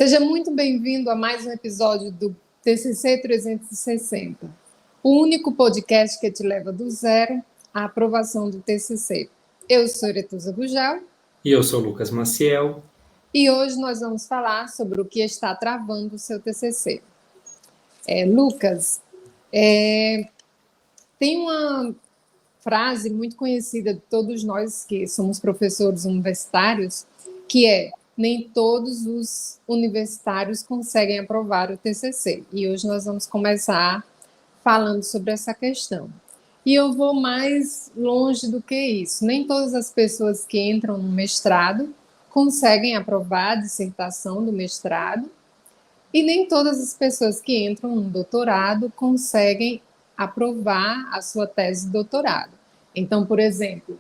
Seja muito bem-vindo a mais um episódio do TCC 360, o único podcast que te leva do zero à aprovação do TCC. Eu sou Eretusa Gugel. E eu sou Lucas Maciel. E hoje nós vamos falar sobre o que está travando o seu TCC. Lucas, tem uma frase muito conhecida de todos nós que somos professores universitários, que é: nem todos os universitários conseguem aprovar o TCC. E hoje nós vamos começar falando sobre essa questão. E eu vou mais longe do que isso. Nem todas as pessoas que entram no mestrado conseguem aprovar a dissertação do mestrado, e nem todas as pessoas que entram no doutorado conseguem aprovar a sua tese de doutorado. Então, por exemplo,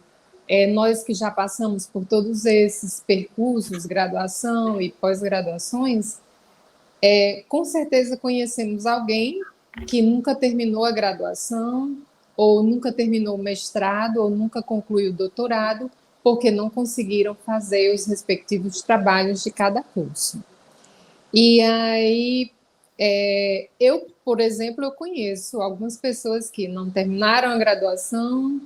nós que já passamos por todos esses percursos, graduação e pós-graduações, com certeza conhecemos alguém que nunca terminou a graduação, ou nunca terminou o mestrado, ou nunca concluiu o doutorado, porque não conseguiram fazer os respectivos trabalhos de cada curso. E aí, eu, por exemplo, eu conheço algumas pessoas que não terminaram a graduação,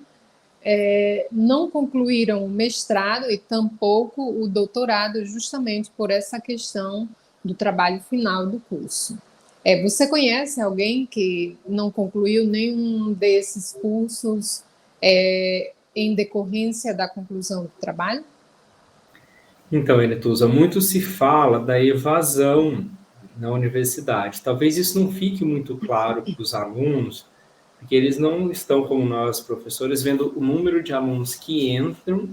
não concluíram o mestrado e tampouco o doutorado, justamente por essa questão do trabalho final do curso. Você conhece alguém que não concluiu nenhum desses cursos em decorrência da conclusão do trabalho? Então, Enetusa, muito se fala da evasão na universidade. Talvez isso não fique muito claro para os alunos, porque eles não estão, como nós, professores, vendo o número de alunos que entram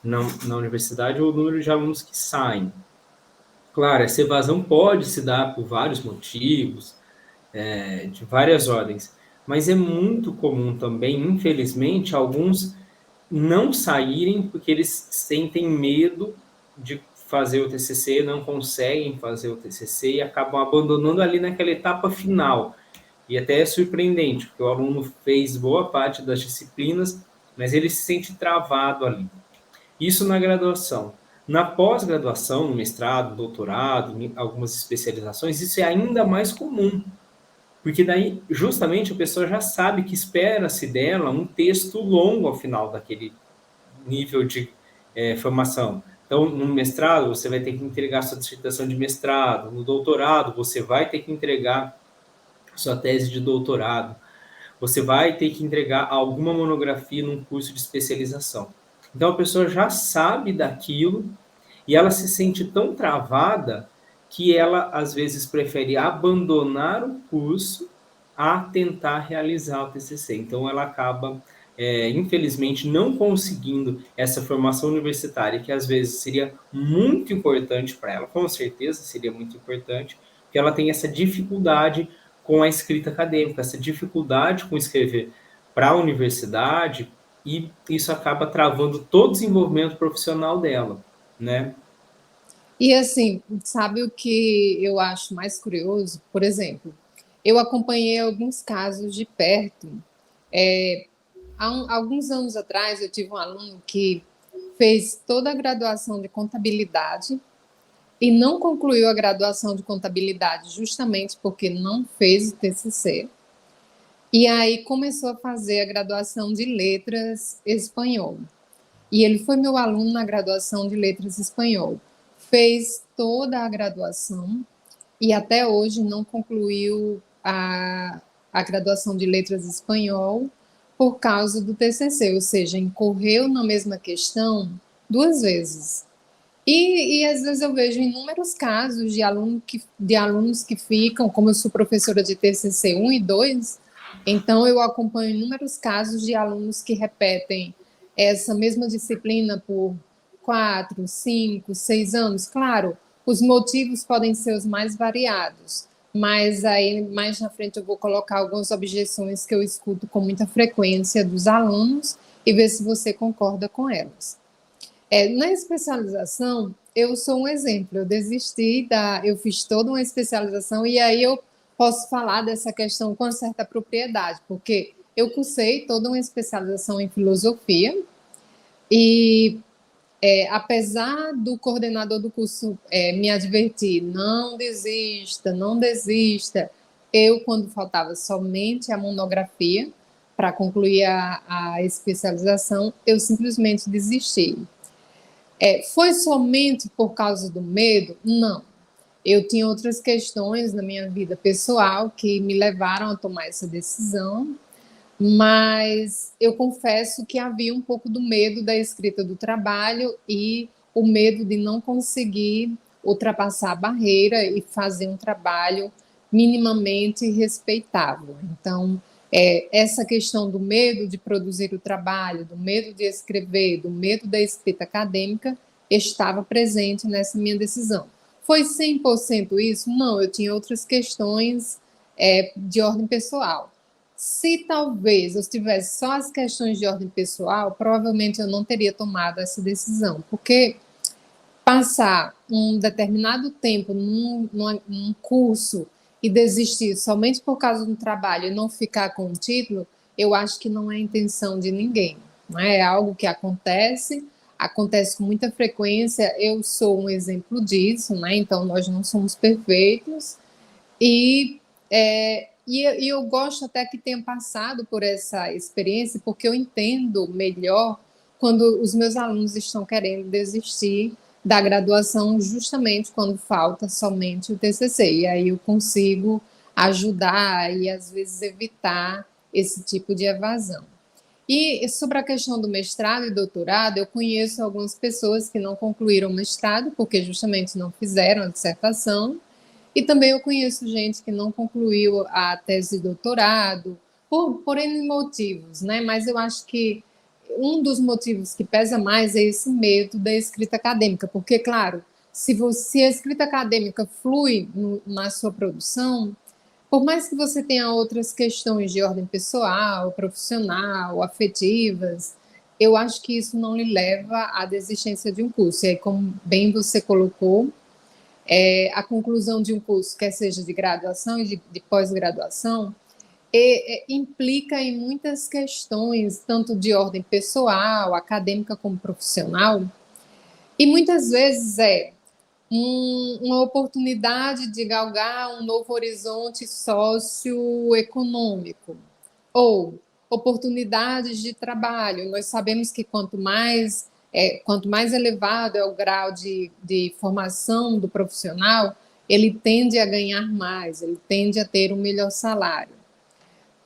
na universidade ou o número de alunos que saem. Claro, essa evasão pode se dar por vários motivos, de várias ordens, mas é muito comum também, infelizmente, alguns não saírem porque eles sentem medo de fazer o TCC, não conseguem fazer o TCC e acabam abandonando ali naquela etapa final. E até é surpreendente, porque o aluno fez boa parte das disciplinas, mas ele se sente travado ali. Isso na graduação. Na pós-graduação, no mestrado, doutorado, em algumas especializações, isso é ainda mais comum, porque daí, justamente, a pessoa já sabe que espera-se dela um texto longo ao final daquele nível de formação. Então, no mestrado, você vai ter que entregar sua dissertação de mestrado. No doutorado, você vai ter que entregar sua tese de doutorado. Você vai ter que entregar alguma monografia num curso de especialização. Então, a pessoa já sabe daquilo e ela se sente tão travada que ela, às vezes, prefere abandonar o curso a tentar realizar o TCC. Então, ela acaba, infelizmente, não conseguindo essa formação universitária, que às vezes seria muito importante para ela, com certeza seria muito importante, porque ela tem essa dificuldade com a escrita acadêmica, essa dificuldade com escrever para a universidade, e isso acaba travando todo o desenvolvimento profissional dela, né? E assim, sabe o que eu acho mais curioso? Por exemplo, eu acompanhei alguns casos de perto. Alguns anos atrás, eu tive um aluno que fez toda a graduação de contabilidade e não concluiu a graduação de contabilidade justamente porque não fez o TCC. E aí começou a fazer a graduação de letras espanhol. E ele foi meu aluno na graduação de letras espanhol. Fez toda a graduação e até hoje não concluiu a graduação de letras espanhol por causa do TCC, ou seja, incorreu na mesma questão duas vezes. E às vezes eu vejo inúmeros casos de alunos que ficam, como eu sou professora de TCC 1 e 2, então eu acompanho inúmeros casos de alunos que repetem essa mesma disciplina por 4, 5, 6 anos. Claro, os motivos podem ser os mais variados, mas aí mais na frente eu vou colocar algumas objeções que eu escuto com muita frequência dos alunos e ver se você concorda com elas. Na especialização, eu sou um exemplo. Eu fiz toda uma especialização e aí eu posso falar dessa questão com certa propriedade, porque eu cursei toda uma especialização em filosofia e apesar do coordenador do curso me advertir, não desista, não desista, eu, quando faltava somente a monografia para concluir a especialização, eu simplesmente desisti. Foi somente por causa do medo? Não. Eu tinha outras questões na minha vida pessoal que me levaram a tomar essa decisão, mas eu confesso que havia um pouco do medo da escrita do trabalho e o medo de não conseguir ultrapassar a barreira e fazer um trabalho minimamente respeitável. Então, essa questão do medo de produzir o trabalho, do medo de escrever, do medo da escrita acadêmica, estava presente nessa minha decisão. Foi 100% isso? Não, eu tinha outras questões de ordem pessoal. Se talvez eu tivesse só as questões de ordem pessoal, provavelmente eu não teria tomado essa decisão, porque passar um determinado tempo num curso e desistir somente por causa do trabalho e não ficar com o título, eu acho que não é a intenção de ninguém. Não é algo que acontece com muita frequência. Eu sou um exemplo disso, né? Então nós não somos perfeitos e eu gosto até que tenha passado por essa experiência, porque eu entendo melhor quando os meus alunos estão querendo desistir da graduação, justamente quando falta somente o TCC. E aí eu consigo ajudar e, às vezes, evitar esse tipo de evasão. E sobre a questão do mestrado e doutorado, eu conheço algumas pessoas que não concluíram o mestrado, porque justamente não fizeram a dissertação, e também eu conheço gente que não concluiu a tese de doutorado, por N motivos, né? Mas eu acho que um dos motivos que pesa mais é esse medo da escrita acadêmica, porque, claro, se a escrita acadêmica flui na sua produção, por mais que você tenha outras questões de ordem pessoal, profissional, afetivas, eu acho que isso não lhe leva à desistência de um curso. E aí, como bem você colocou, a conclusão de um curso, quer seja de graduação e de pós-graduação, implica em muitas questões, tanto de ordem pessoal, acadêmica como profissional, e muitas vezes uma oportunidade de galgar um novo horizonte socioeconômico, ou oportunidades de trabalho. Nós sabemos que quanto mais elevado é o grau de formação do profissional, ele tende a ganhar mais, ele tende a ter um melhor salário.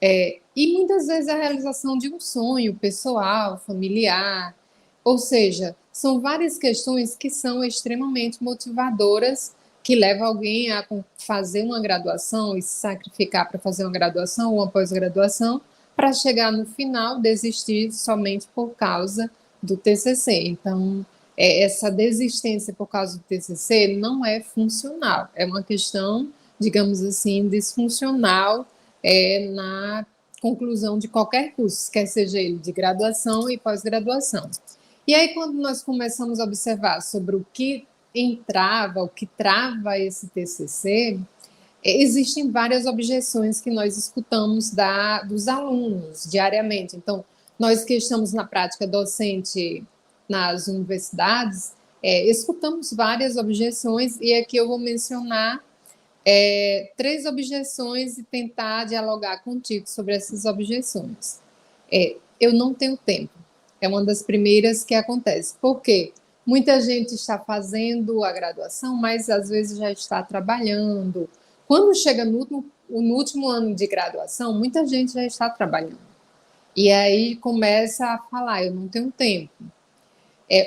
E muitas vezes a realização de um sonho pessoal, familiar, ou seja, são várias questões que são extremamente motivadoras, que levam alguém a fazer uma graduação e se sacrificar para fazer uma graduação ou uma pós-graduação, para chegar no final desistir somente por causa do TCC. Então, essa desistência por causa do TCC não é funcional, é uma questão, digamos assim, disfuncional na conclusão de qualquer curso, quer seja ele de graduação e pós-graduação. E aí, quando nós começamos a observar sobre o que entrava, o que trava esse TCC, existem várias objeções que nós escutamos dos alunos diariamente. Então, nós que estamos na prática docente nas universidades, escutamos várias objeções, e aqui eu vou mencionar 3 objeções e tentar dialogar contigo sobre essas objeções. Eu não tenho tempo. É uma das primeiras que acontece. Por quê? Muita gente está fazendo a graduação, mas às vezes já está trabalhando. Quando chega no último ano de graduação, muita gente já está trabalhando. E aí começa a falar, eu não tenho tempo.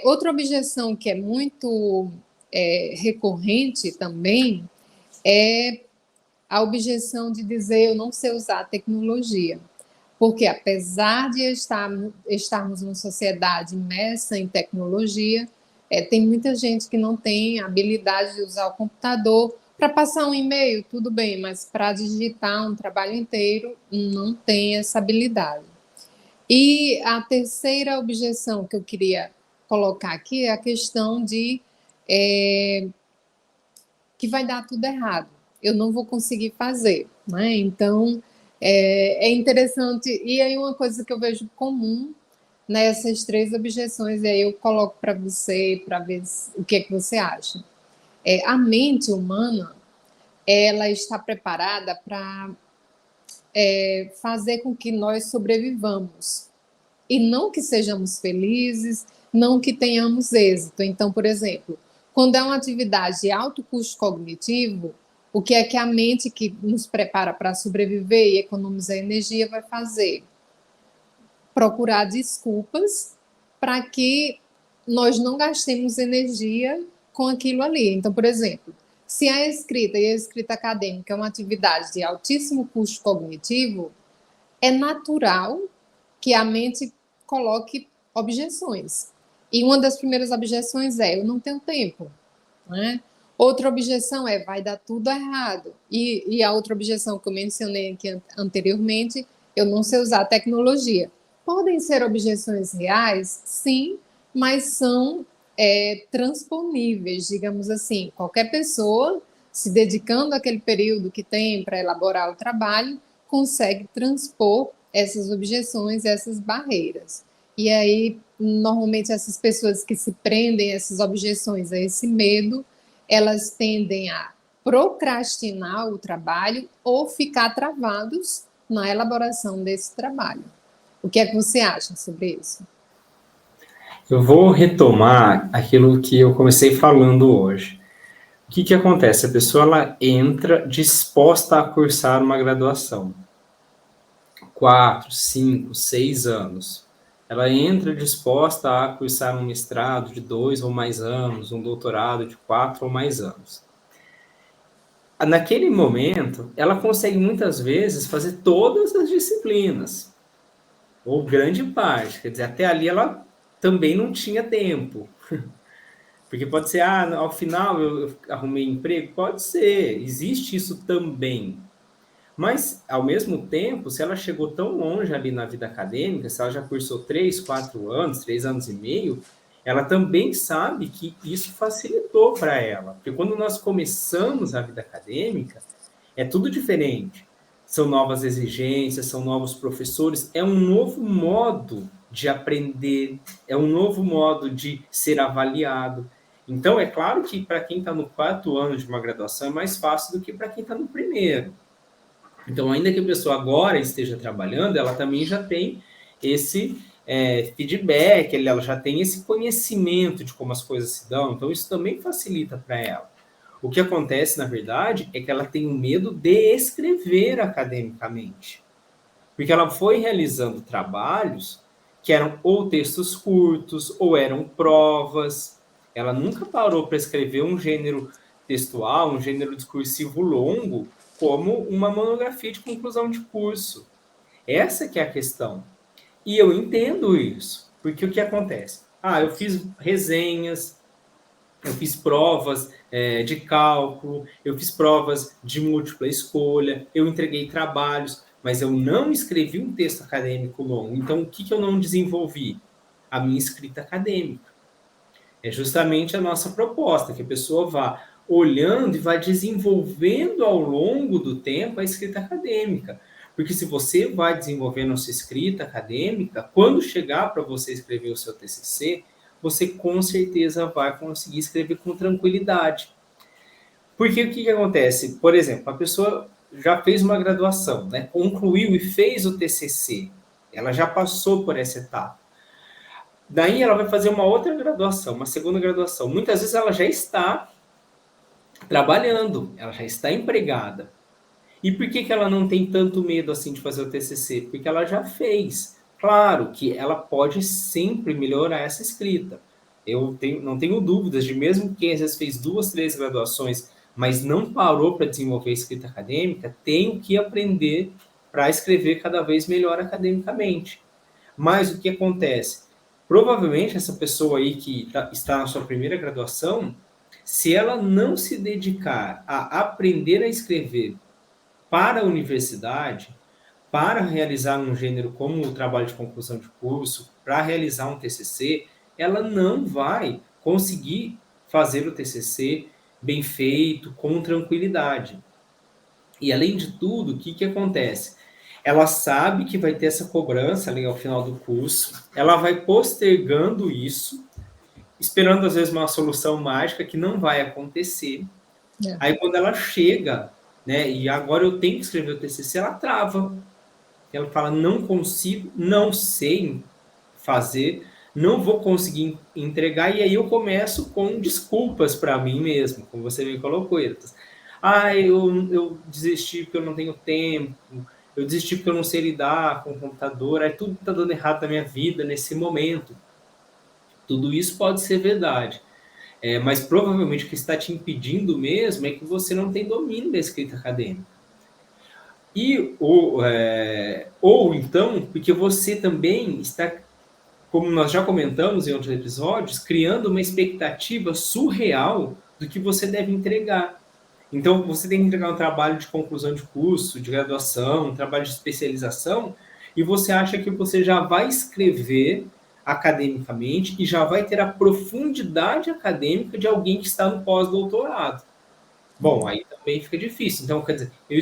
Outra objeção que é muito recorrente também é a objeção de dizer eu não sei usar a tecnologia. Porque apesar de estarmos numa sociedade imersa em tecnologia, tem muita gente que não tem a habilidade de usar o computador para passar um e-mail, tudo bem, mas para digitar um trabalho inteiro, não tem essa habilidade. E a terceira objeção que eu queria colocar aqui é a questão de que vai dar tudo errado, eu não vou conseguir fazer, né? Então, é interessante. E aí uma coisa que eu vejo comum nessas três objeções, e aí eu coloco para você, para ver o que é que você acha. A mente humana, ela está preparada para fazer com que nós sobrevivamos, e não que sejamos felizes, não que tenhamos êxito. Então, por exemplo, quando é uma atividade de alto custo cognitivo, o que é que a mente que nos prepara para sobreviver e economizar energia vai fazer? Procurar desculpas para que nós não gastemos energia com aquilo ali. Então, por exemplo, se a escrita e a escrita acadêmica é uma atividade de altíssimo custo cognitivo, é natural que a mente coloque objeções. E uma das primeiras objeções é: eu não tenho tempo. Né? Outra objeção é: vai dar tudo errado. E a outra objeção que eu mencionei aqui anteriormente: eu não sei usar a tecnologia. Podem ser objeções reais, sim, mas são transponíveis, digamos assim. Qualquer pessoa, se dedicando àquele período que tem para elaborar o trabalho, consegue transpor essas objeções, essas barreiras. E aí, normalmente, essas pessoas que se prendem a essas objeções, a esse medo, elas tendem a procrastinar o trabalho ou ficar travados na elaboração desse trabalho. O que é que você acha sobre isso? Eu vou retomar aquilo que eu comecei falando hoje. O que acontece? A pessoa ela entra disposta a cursar uma graduação. 4, 5, 6 anos. Ela entra disposta a cursar um mestrado de 2 ou mais anos, um doutorado de 4 ou mais anos. Naquele momento, ela consegue muitas vezes fazer todas as disciplinas, ou grande parte. Quer dizer, até ali ela também não tinha tempo. Porque pode ser, ao final eu arrumei emprego? Pode ser, existe isso também. Mas, ao mesmo tempo, se ela chegou tão longe ali na vida acadêmica, se ela já cursou 3, 4 anos, 3 anos e meio, ela também sabe que isso facilitou para ela. Porque quando nós começamos a vida acadêmica, é tudo diferente. São novas exigências, são novos professores, é um novo modo de aprender, é um novo modo de ser avaliado. Então, é claro que para quem está no 4º ano de uma graduação é mais fácil do que para quem está no primeiro. Então, ainda que a pessoa agora esteja trabalhando, ela também já tem esse feedback, ela já tem esse conhecimento de como as coisas se dão. Então, isso também facilita para ela. O que acontece, na verdade, é que ela tem o medo de escrever academicamente. Porque ela foi realizando trabalhos que eram ou textos curtos, ou eram provas. Ela nunca parou para escrever um gênero textual, um gênero discursivo longo, como uma monografia de conclusão de curso. Essa que é a questão. E eu entendo isso, porque o que acontece? Eu fiz resenhas, eu fiz provas de cálculo, eu fiz provas de múltipla escolha, eu entreguei trabalhos, mas eu não escrevi um texto acadêmico longo. Então, o que eu não desenvolvi? A minha escrita acadêmica. É justamente a nossa proposta, que a pessoa vá olhando e vai desenvolvendo ao longo do tempo a escrita acadêmica. Porque se você vai desenvolvendo a sua escrita acadêmica, quando chegar para você escrever o seu TCC, você com certeza vai conseguir escrever com tranquilidade. Porque o que acontece? Por exemplo, a pessoa já fez uma graduação, né? Concluiu e fez o TCC. Ela já passou por essa etapa. Daí ela vai fazer uma outra graduação, uma segunda graduação. Muitas vezes ela já está trabalhando, ela já está empregada. E por que ela não tem tanto medo assim de fazer o TCC? Porque ela já fez. Claro que ela pode sempre melhorar essa escrita. Não tenho dúvidas de mesmo quem às vezes fez 2, 3 graduações, mas não parou para desenvolver a escrita acadêmica, tem que aprender para escrever cada vez melhor academicamente. Mas o que acontece? Provavelmente essa pessoa aí que está na sua primeira graduação, se ela não se dedicar a aprender a escrever para a universidade, para realizar um gênero como o trabalho de conclusão de curso, para realizar um TCC, ela não vai conseguir fazer o TCC bem feito, com tranquilidade. E além de tudo, o que acontece? ela sabe que vai ter essa cobrança ali ao final do curso, ela vai postergando isso, esperando às vezes uma solução mágica que não vai acontecer. É. Aí quando ela chega, né, e agora eu tenho que escrever o TCC, ela trava. Ela fala, não consigo, não sei fazer, não vou conseguir entregar, e aí eu começo com desculpas para mim mesmo, como você me colocou, Etas. Eu desisti porque eu não tenho tempo, eu desisti porque eu não sei lidar com o computador, aí tudo está dando errado na minha vida nesse momento. Tudo isso pode ser verdade. Mas provavelmente o que está te impedindo mesmo é que você não tem domínio da escrita acadêmica. Ou então, porque você também está, como nós já comentamos em outros episódios, criando uma expectativa surreal do que você deve entregar. Então, você tem que entregar um trabalho de conclusão de curso, de graduação, um trabalho de especialização, e você acha que você já vai escrever academicamente e já vai ter a profundidade acadêmica de alguém que está no pós-doutorado. Bom, aí também fica difícil. Então, quer dizer, eu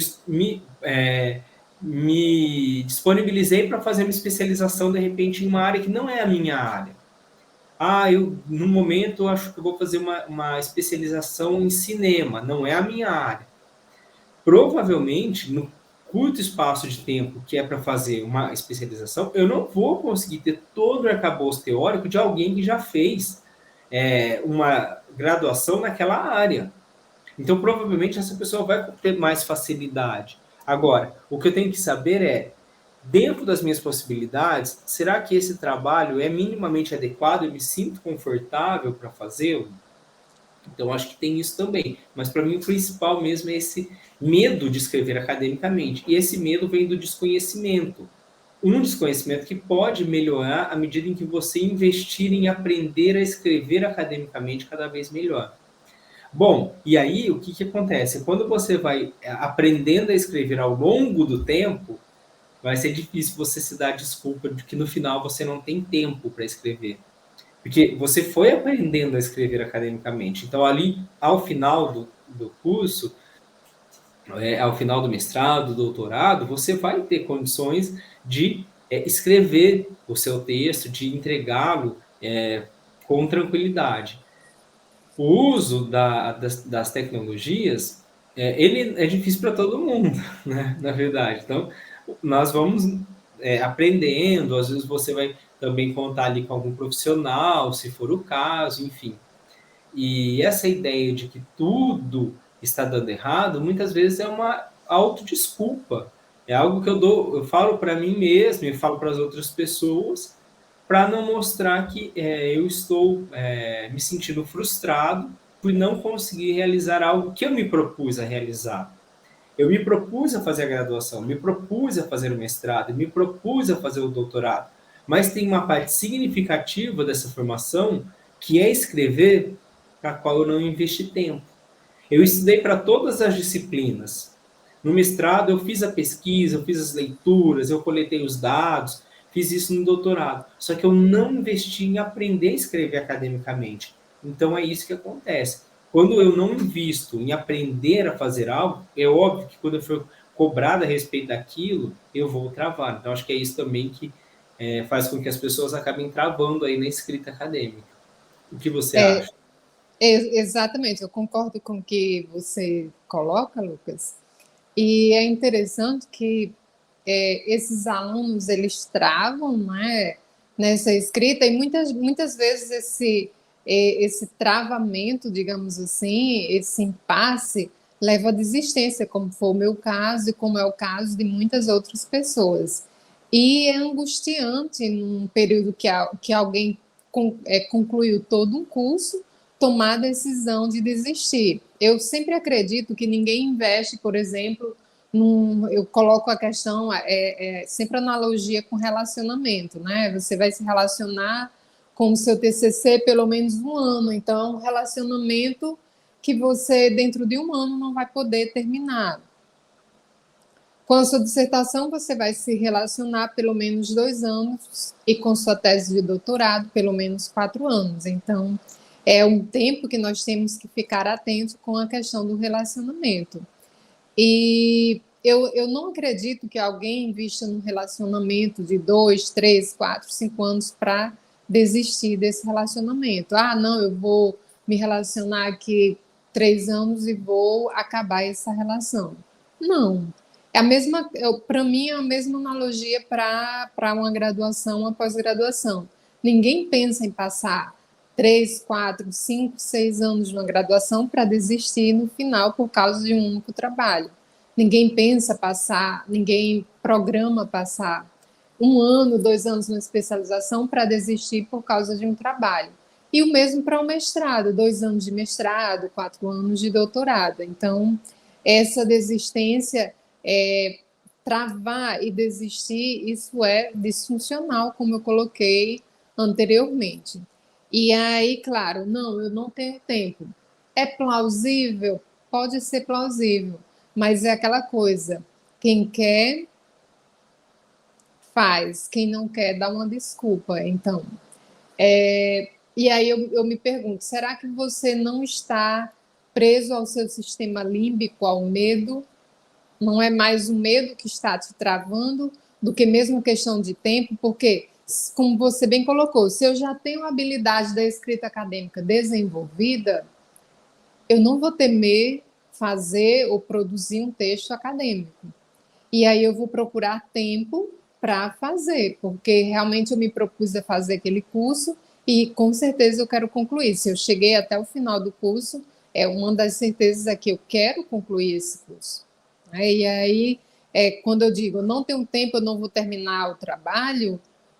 me disponibilizei para fazer uma especialização, de repente, em uma área que não é a minha área. No momento, eu acho que eu vou fazer uma especialização em cinema, não é a minha área. Provavelmente, no curto espaço de tempo que é para fazer uma especialização, eu não vou conseguir ter todo o arcabouço teórico de alguém que já fez uma graduação naquela área. Então, provavelmente, essa pessoa vai ter mais facilidade. Agora, o que eu tenho que saber é, dentro das minhas possibilidades, será que esse trabalho é minimamente adequado? Eu me sinto confortável para fazê-lo? Então, acho que tem isso também. Mas, para mim, o principal mesmo é esse medo de escrever academicamente. E esse medo vem do desconhecimento. Um desconhecimento que pode melhorar à medida em que você investir em aprender a escrever academicamente cada vez melhor. Bom, e aí o que acontece? Quando você vai aprendendo a escrever ao longo do tempo, vai ser difícil você se dar desculpa de que no final você não tem tempo para escrever. Porque você foi aprendendo a escrever academicamente. Então, ali, ao final do curso, ao final do mestrado, do doutorado, você vai ter condições de escrever o seu texto, de entregá-lo com tranquilidade. O uso das tecnologias, ele é difícil para todo mundo, né? Na verdade. Então, nós vamos aprendendo, às vezes você vai também contar ali com algum profissional, se for o caso, enfim. E essa ideia de que tudo está dando errado, muitas vezes é uma autodesculpa. É algo que eu falo para mim mesmo e falo para as outras pessoas, para não mostrar que eu estou me sentindo frustrado por não conseguir realizar algo que eu me propus a realizar. Eu me propus a fazer a graduação, me propus a fazer o mestrado, me propus a fazer o doutorado, mas tem uma parte significativa dessa formação que é escrever, para a qual eu não investi tempo. Eu estudei para todas as disciplinas. No mestrado, eu fiz a pesquisa, eu fiz as leituras, eu coletei os dados, fiz isso no doutorado. Só que eu não investi em aprender a escrever academicamente. Então, é isso que acontece. Quando eu não invisto em aprender a fazer algo, é óbvio que quando eu for cobrado a respeito daquilo, eu vou travar. Então, acho que é isso também que faz com que as pessoas acabem travando aí na escrita acadêmica. O que você acha? Exatamente, eu concordo com o que você coloca, Lucas. E é interessante que esses alunos eles travam, né, nessa escrita e muitas vezes esse travamento, digamos assim, esse impasse leva à desistência, como foi o meu caso e como é o caso de muitas outras pessoas. E é angustiante num período que alguém concluiu todo um curso tomar a decisão de desistir. Eu sempre acredito que ninguém investe, por exemplo, eu coloco a questão, sempre analogia com relacionamento, né? Você vai se relacionar com o seu TCC pelo menos um ano, então, um relacionamento que você, dentro de um ano, não vai poder terminar. Com a sua dissertação, você vai se relacionar pelo menos 2 anos e com sua tese de doutorado, pelo menos 4 anos. Então, é um tempo que nós temos que ficar atentos com a questão do relacionamento. E eu não acredito que alguém invista num relacionamento de 2, 3, 4, 5 anos para desistir desse relacionamento. Ah, não, eu vou me relacionar aqui 3 anos e vou acabar essa relação. Não. É a mesma, para mim, é a mesma analogia para uma graduação, uma pós-graduação. Ninguém pensa em passar 3, 4, 5, 6 anos de uma graduação para desistir no final por causa de um único trabalho. Ninguém pensa passar, ninguém programa passar 1 ano, 2 anos numa especialização para desistir por causa de um trabalho. E o mesmo para o mestrado, 2 anos de mestrado, 4 anos de doutorado. Então, essa desistência, travar e desistir, isso é disfuncional, como eu coloquei anteriormente. E aí, claro, não, eu não tenho tempo. É plausível? Pode ser plausível, mas é aquela coisa: quem quer, faz, quem não quer, dá uma desculpa. Então, e aí eu me pergunto: será que você não está preso ao seu sistema límbico, ao medo? Não é mais o medo que está te travando do que mesmo questão de tempo? Porque, como você bem colocou, se eu já tenho a habilidade da escrita acadêmica desenvolvida, eu não vou temer fazer ou produzir um texto acadêmico. E aí eu vou procurar tempo para fazer, porque realmente eu me propus a fazer aquele curso e com certeza eu quero concluir. Se eu cheguei até o final do curso, uma das certezas é que eu quero concluir esse curso. E aí, quando eu digo não tenho tempo, eu não vou terminar o trabalho,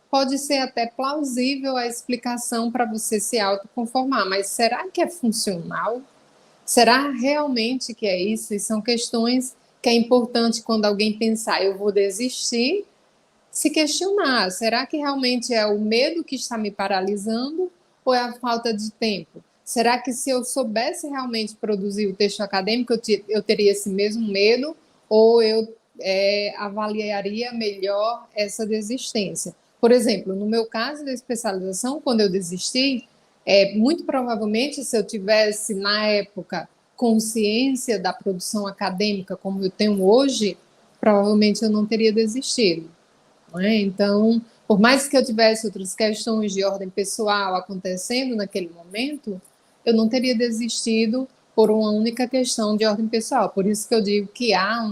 pode ser até plausível a explicação para você se autoconformar, mas será que é funcional? Será realmente que é isso? E são questões que é importante quando alguém pensar, eu vou desistir, se questionar, será que realmente é o medo que está me paralisando ou é a falta de tempo? Será que se eu soubesse realmente produzir o texto acadêmico, eu teria esse mesmo medo ou eu avaliaria melhor essa desistência? Por exemplo, no meu caso da especialização, quando eu desisti, muito provavelmente, se eu tivesse, na época, consciência da produção acadêmica como eu tenho hoje, provavelmente eu não teria desistido. Não é? Então, por mais que eu tivesse outras questões de ordem pessoal acontecendo naquele momento, eu não teria desistido por uma única questão de ordem pessoal. Por isso que eu digo que há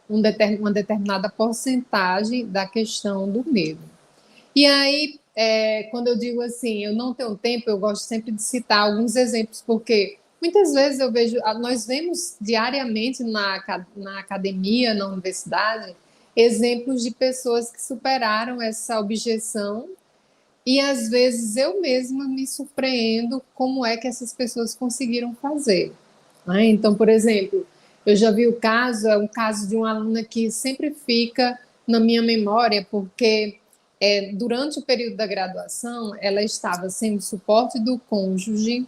uma determinada porcentagem da questão do medo. E aí, quando eu digo assim, eu não tenho tempo, eu gosto sempre de citar alguns exemplos, porque muitas vezes eu vejo, nós vemos diariamente na academia, na universidade, exemplos de pessoas que superaram essa objeção e às vezes eu mesma me surpreendo como é que essas pessoas conseguiram fazer. Né? Então, por exemplo, eu já vi um caso de uma aluna que sempre fica na minha memória, porque durante o período da graduação ela estava sendo suporte do cônjuge,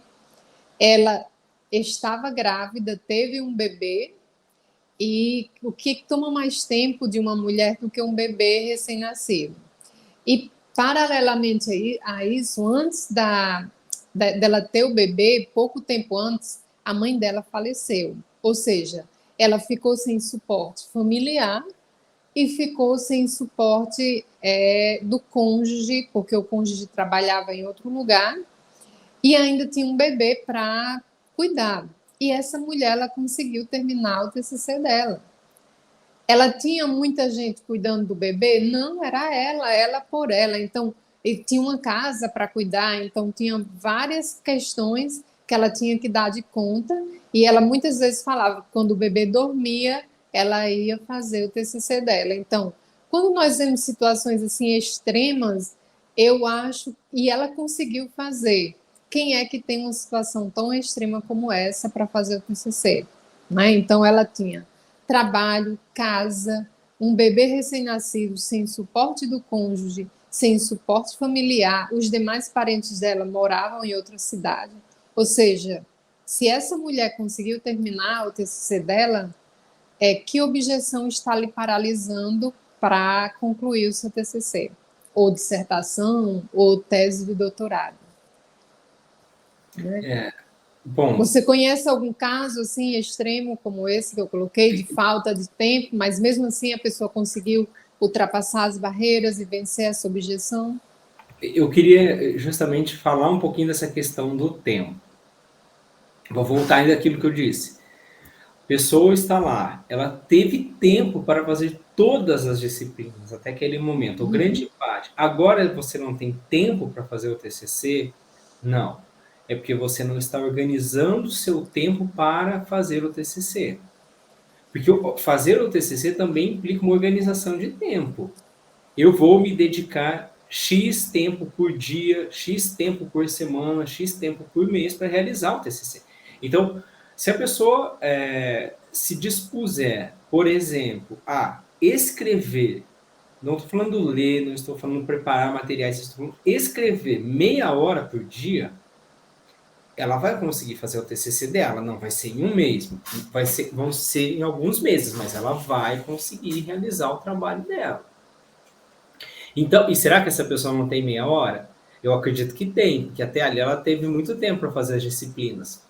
ela estava grávida, teve um bebê, e o que toma mais tempo de uma mulher do que um bebê recém-nascido? E, paralelamente a isso, antes dela ter o bebê, pouco tempo antes, a mãe dela faleceu. Ou seja, ela ficou sem suporte familiar e ficou sem suporte do cônjuge, porque o cônjuge trabalhava em outro lugar, e ainda tinha um bebê para cuidar. E essa mulher, ela conseguiu terminar o TCC dela. Ela tinha muita gente cuidando do bebê? Não, era ela por ela. Então, tinha uma casa para cuidar, então tinha várias questões que ela tinha que dar de conta, e ela muitas vezes falava que quando o bebê dormia, ela ia fazer o TCC dela. Então, quando nós vemos situações assim extremas, eu acho, e ela conseguiu fazer. Quem é que tem uma situação tão extrema como essa para fazer o TCC? Né? Então, ela tinha trabalho, casa, um bebê recém-nascido sem suporte do cônjuge, sem suporte familiar, os demais parentes dela moravam em outra cidade. Ou seja, se essa mulher conseguiu terminar o TCC dela, que objeção está lhe paralisando para concluir o seu TCC? Ou dissertação, ou tese de doutorado. Né? Bom, Você conhece algum caso assim extremo como esse que eu coloquei, de falta de tempo, mas mesmo assim a pessoa conseguiu ultrapassar as barreiras e vencer essa objeção? eu queria justamente falar um pouquinho dessa questão do tempo. Vou voltar ainda àquilo que eu disse. A pessoa está lá, ela teve tempo para fazer todas as disciplinas até aquele momento. O grande Uhum. empate. Agora você não tem tempo para fazer o TCC? Não. É porque você não está organizando o seu tempo para fazer o TCC. Porque fazer o TCC também implica uma organização de tempo. Eu vou me dedicar X tempo por dia, X tempo por semana, X tempo por mês para realizar o TCC. Então, se a pessoa se dispuser, por exemplo, a escrever, não estou falando ler, não estou falando preparar materiais, estou falando escrever meia hora por dia, ela vai conseguir fazer o TCC dela. Não vai ser em um mês, vão ser em alguns meses, mas ela vai conseguir realizar o trabalho dela. Então, e será que essa pessoa não tem meia hora? Eu acredito que tem, porque até ali ela teve muito tempo para fazer as disciplinas.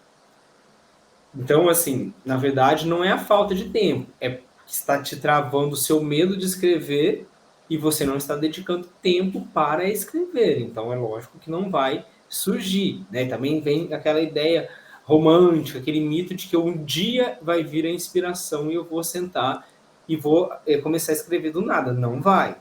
Então, assim, na verdade, não é a falta de tempo, é que está te travando o seu medo de escrever e você não está dedicando tempo para escrever. Então, é lógico que não vai surgir, né? Também vem aquela ideia romântica, aquele mito de que um dia vai vir a inspiração e eu vou sentar e vou começar a escrever do nada. Não vai.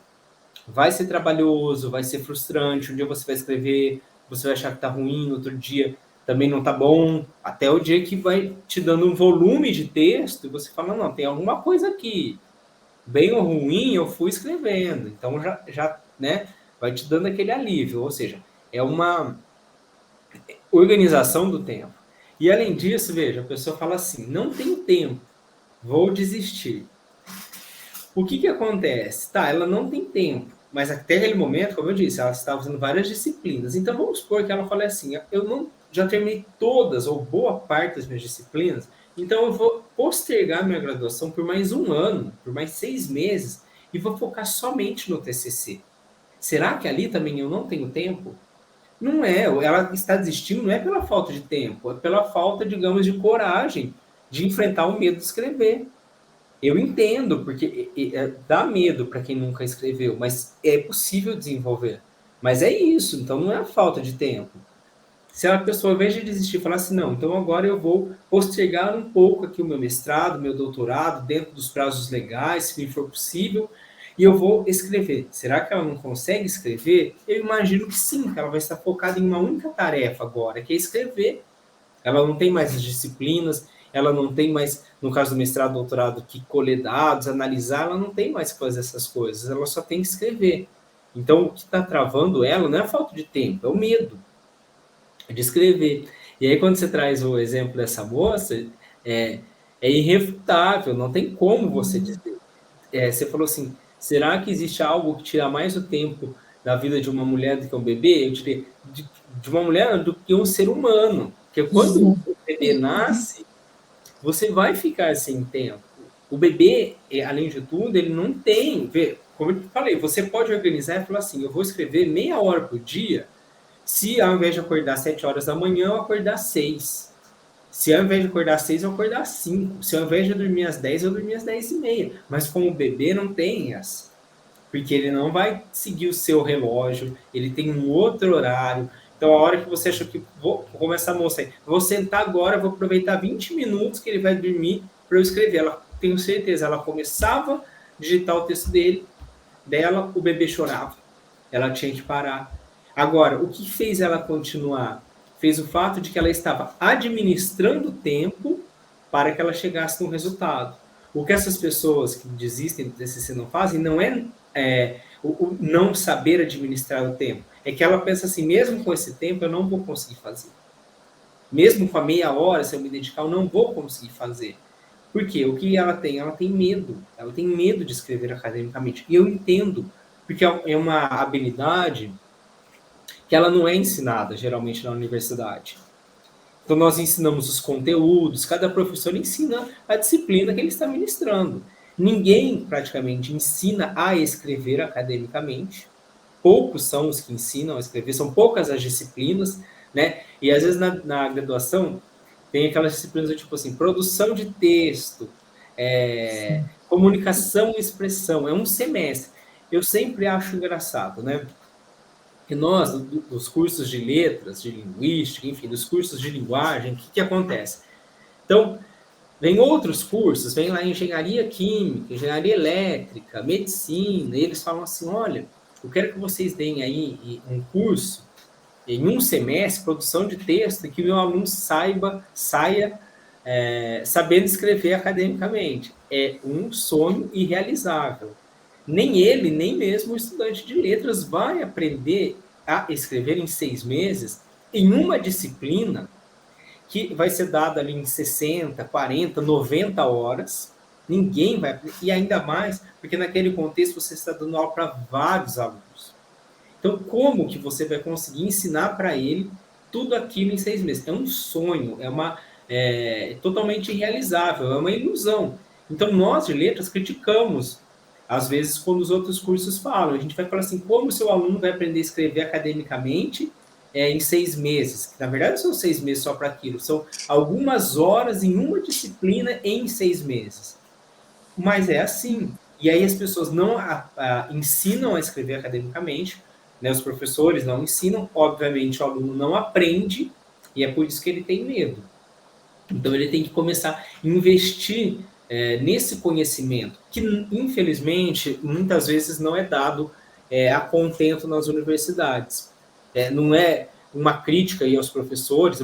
Vai ser trabalhoso, vai ser frustrante. Um dia você vai escrever, você vai achar que tá ruim, outro dia também não tá bom, até o dia que vai te dando um volume de texto e você fala, não, tem alguma coisa aqui, bem ou ruim, eu fui escrevendo. Então já né, vai te dando aquele alívio, ou seja, é uma organização do tempo. E além disso, veja, a pessoa fala assim, não tenho tempo, vou desistir. O que acontece? Tá, ela não tem tempo, mas até aquele momento, como eu disse, ela estava fazendo várias disciplinas. Então vamos supor que ela fale assim: eu não já terminei todas ou boa parte das minhas disciplinas, então eu vou postergar minha graduação por mais um ano, por mais 6 meses, e vou focar somente no TCC. Será que ali também eu não tenho tempo? Não é, ela está desistindo não é pela falta de tempo, é pela falta, digamos, de coragem de enfrentar o medo de escrever. Eu entendo, porque dá medo para quem nunca escreveu, mas é possível desenvolver. Mas é isso, então não é a falta de tempo. Se a pessoa, ao invés de desistir, falar assim, não, então agora eu vou postergar um pouco aqui o meu mestrado, meu doutorado, dentro dos prazos legais, se me for possível, e eu vou escrever. Será que ela não consegue escrever? Eu imagino que sim, que ela vai estar focada em uma única tarefa agora, que é escrever. Ela não tem mais as disciplinas, ela não tem mais, no caso do mestrado, doutorado, que colher dados, analisar, ela não tem mais que fazer essas coisas, ela só tem que escrever. Então, o que está travando ela não é a falta de tempo, é o medo de escrever. E aí, quando você traz o exemplo dessa moça, é irrefutável, não tem como você dizer. Você falou assim, será que existe algo que tira mais o tempo da vida de uma mulher do que um bebê? Eu diria, de uma mulher do que um ser humano. Porque quando o bebê nasce, você vai ficar sem tempo. O bebê, além de tudo, ele não tem... Como eu falei, você pode organizar e falar assim, eu vou escrever meia hora por dia, se ao invés de acordar 7 horas da manhã, eu acordar 6. Se ao invés de acordar às 6, eu acordar às 5. Se ao invés de dormir às 10, eu dormir às 10:30. Mas com o bebê não tem essa. Porque ele não vai seguir o seu relógio, ele tem um outro horário. Então, a hora que você achou que vou começar a moça aí, vou sentar agora, vou aproveitar 20 minutos que ele vai dormir para eu escrever. Ela, tenho certeza, ela começava a digitar o texto dela, o bebê chorava. Ela tinha que parar. Agora, o que fez ela continuar? Fez o fato de que ela estava administrando o tempo para que ela chegasse no resultado. O que essas pessoas que desistem do TCC não fazem não é o não saber administrar o tempo. É que ela pensa assim, mesmo com esse tempo eu não vou conseguir fazer. Mesmo com a meia hora, se eu me dedicar, eu não vou conseguir fazer. Por quê? O que ela tem? Ela tem medo. Ela tem medo de escrever academicamente. E eu entendo, porque é uma habilidade que ela não é ensinada, geralmente, na universidade. Então, nós ensinamos os conteúdos, cada professor ensina a disciplina que ele está ministrando. Ninguém, praticamente, ensina a escrever academicamente. Poucos são os que ensinam a escrever, são poucas as disciplinas, né? E, às vezes, na graduação, tem aquelas disciplinas tipo assim, produção de texto, comunicação e expressão, é um semestre. Eu sempre acho engraçado, né? Que nós, dos cursos de letras, de linguística, enfim, dos cursos de linguagem, o que acontece? Então, vem outros cursos, vem lá engenharia química, engenharia elétrica, medicina, e eles falam assim, olha, eu quero que vocês deem aí um curso em um semestre, produção de texto, que o meu aluno saia sabendo escrever academicamente. É um sonho irrealizável. Nem ele, nem mesmo o estudante de letras vai aprender a escrever em 6 meses em uma disciplina que vai ser dada ali em 60, 40, 90 horas. Ninguém vai aprender, e ainda mais porque naquele contexto você está dando aula para vários alunos. Então, como que você vai conseguir ensinar para ele tudo aquilo em 6 meses? É um sonho, totalmente irrealizável, é uma ilusão. Então, nós de letras criticamos, às vezes, quando os outros cursos falam. A gente vai falar assim, como o seu aluno vai aprender a escrever academicamente em 6 meses? Que, na verdade, são 6 meses só para aquilo. São algumas horas em uma disciplina em 6 meses. Mas é assim. E aí as pessoas não ensinam a escrever academicamente, né? Os professores não ensinam, obviamente o aluno não aprende, e é por isso que ele tem medo. Então ele tem que começar a investir nesse conhecimento, que infelizmente muitas vezes não é dado a contento nas universidades. Não é uma crítica aí aos professores,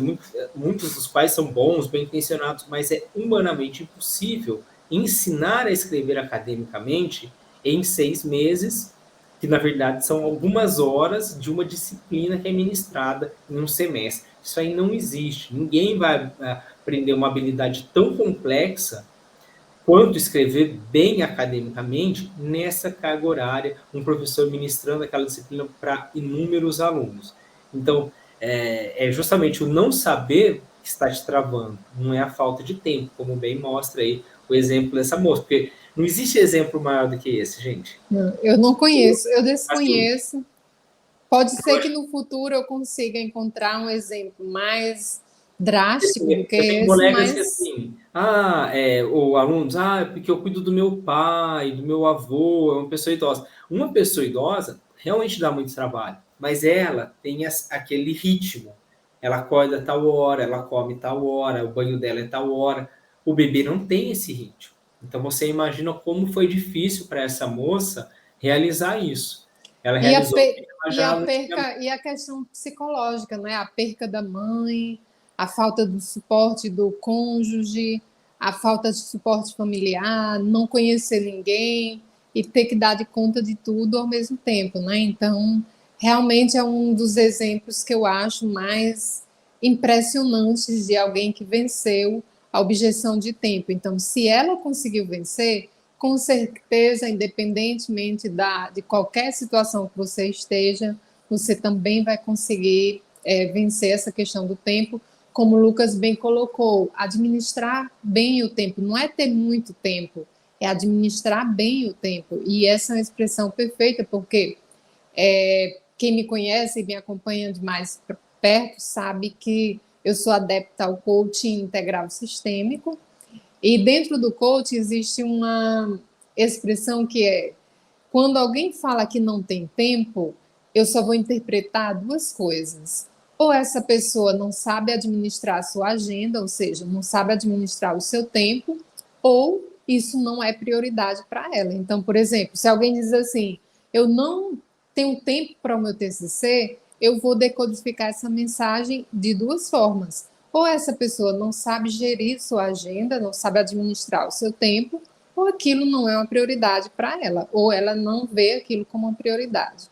muitos dos quais são bons, bem intencionados, mas é humanamente impossível ensinar a escrever academicamente em 6 meses, que na verdade são algumas horas de uma disciplina que é ministrada em um semestre. Isso aí não existe. Ninguém vai aprender uma habilidade tão complexa quanto escrever bem academicamente nessa carga horária, um professor ministrando aquela disciplina para inúmeros alunos. Então, é justamente o não saber que está te travando, não é a falta de tempo, como bem mostra aí o exemplo dessa moça, porque não existe exemplo maior do que esse, gente. Não, eu não conheço, eu desconheço. Assim, pode ser que no futuro eu consiga encontrar um exemplo mais drástico do que eu tenho esse, colegas que mas assim, ou alunos, porque eu cuido do meu pai, do meu avô, é uma pessoa idosa. Uma pessoa idosa realmente dá muito trabalho, mas ela tem aquele ritmo. Ela acorda tal hora, ela come tal hora, o banho dela é tal hora. O bebê não tem esse ritmo. Então você imagina como foi difícil para essa moça realizar isso. Ela e a, realizou pe, porque ela e já a não tinha. perca e a questão psicológica, né? A perca da mãe, a falta do suporte do cônjuge, a falta de suporte familiar, não conhecer ninguém e ter que dar de conta de tudo ao mesmo tempo, né? Então, realmente é um dos exemplos que eu acho mais impressionantes de alguém que venceu a objeção de tempo. Então, se ela conseguiu vencer, com certeza, independentemente de qualquer situação que você esteja, você também vai conseguir vencer essa questão do tempo, como o Lucas bem colocou, administrar bem o tempo, não é ter muito tempo, é administrar bem o tempo. E essa é uma expressão perfeita, porque quem me conhece e me acompanha de mais perto sabe que eu sou adepta ao coaching integral sistêmico, e dentro do coaching existe uma expressão que é: quando alguém fala que não tem tempo, eu só vou interpretar duas coisas. Ou essa pessoa não sabe administrar a sua agenda, ou seja, não sabe administrar o seu tempo, ou isso não é prioridade para ela. Então, por exemplo, se alguém diz assim, eu não tenho tempo para o meu TCC, eu vou decodificar essa mensagem de duas formas. Ou essa pessoa não sabe gerir sua agenda, não sabe administrar o seu tempo, ou aquilo não é uma prioridade para ela, ou ela não vê aquilo como uma prioridade.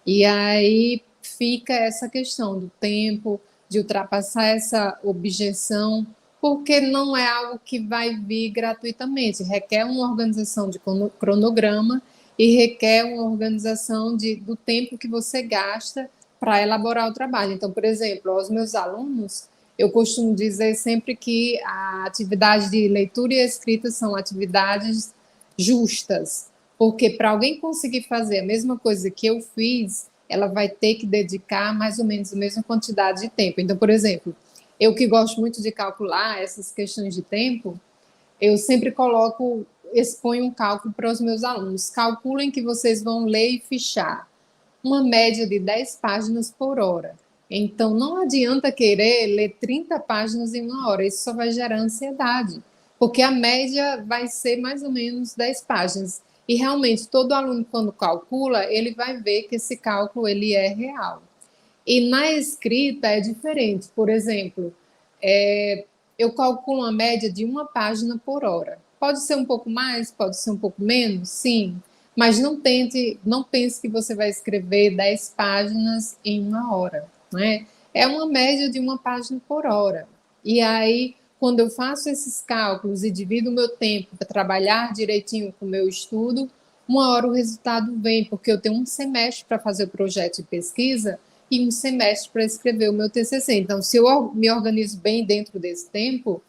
E aí fica essa questão do tempo, de ultrapassar essa objeção, porque não é algo que vai vir gratuitamente, requer uma organização de cronograma e requer uma organização do tempo que você gasta para elaborar o trabalho. Então, por exemplo, aos meus alunos, eu costumo dizer sempre que a atividade de leitura e escrita são atividades justas, porque para alguém conseguir fazer a mesma coisa que eu fiz, ela vai ter que dedicar mais ou menos a mesma quantidade de tempo. Então, por exemplo, Eu que gosto muito de calcular essas questões de tempo, eu sempre exponho um cálculo para os meus alunos. Calculem que vocês vão ler e fichar uma média de 10 páginas por hora. Então, não adianta querer ler 30 páginas em uma hora, isso só vai gerar ansiedade, porque a média vai ser mais ou menos 10 páginas. E realmente, todo aluno, quando calcula, ele vai ver que esse cálculo ele é real. E na escrita é diferente. Por exemplo, eu calculo uma média de uma página por hora. Pode ser um pouco mais, pode ser um pouco menos, sim. Mas não pense que você vai escrever 10 páginas em uma hora, né? É uma média de uma página por hora. E aí, quando eu faço esses cálculos e divido o meu tempo para trabalhar direitinho com o meu estudo, uma hora o resultado vem, porque eu tenho um semestre para fazer o projeto de pesquisa e um semestre para escrever o meu TCC. Então, se eu me organizo bem dentro desse tempo,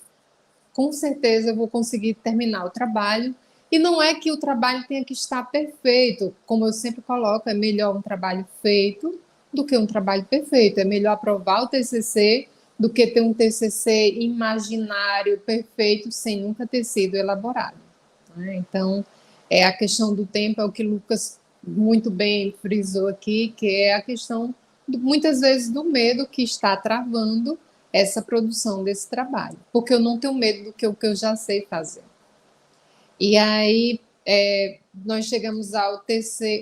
com certeza eu vou conseguir terminar o trabalho. E não é que o trabalho tenha que estar perfeito, como eu sempre coloco, é melhor um trabalho feito do que um trabalho perfeito. É melhor aprovar o TCC do que ter um TCC imaginário, perfeito, sem nunca ter sido elaborado, né? Então, a questão do tempo é o que o Lucas muito bem frisou aqui, que é a questão, muitas vezes, do medo que está travando essa produção desse trabalho, porque eu não tenho medo do que eu já sei fazer. E aí nós chegamos ao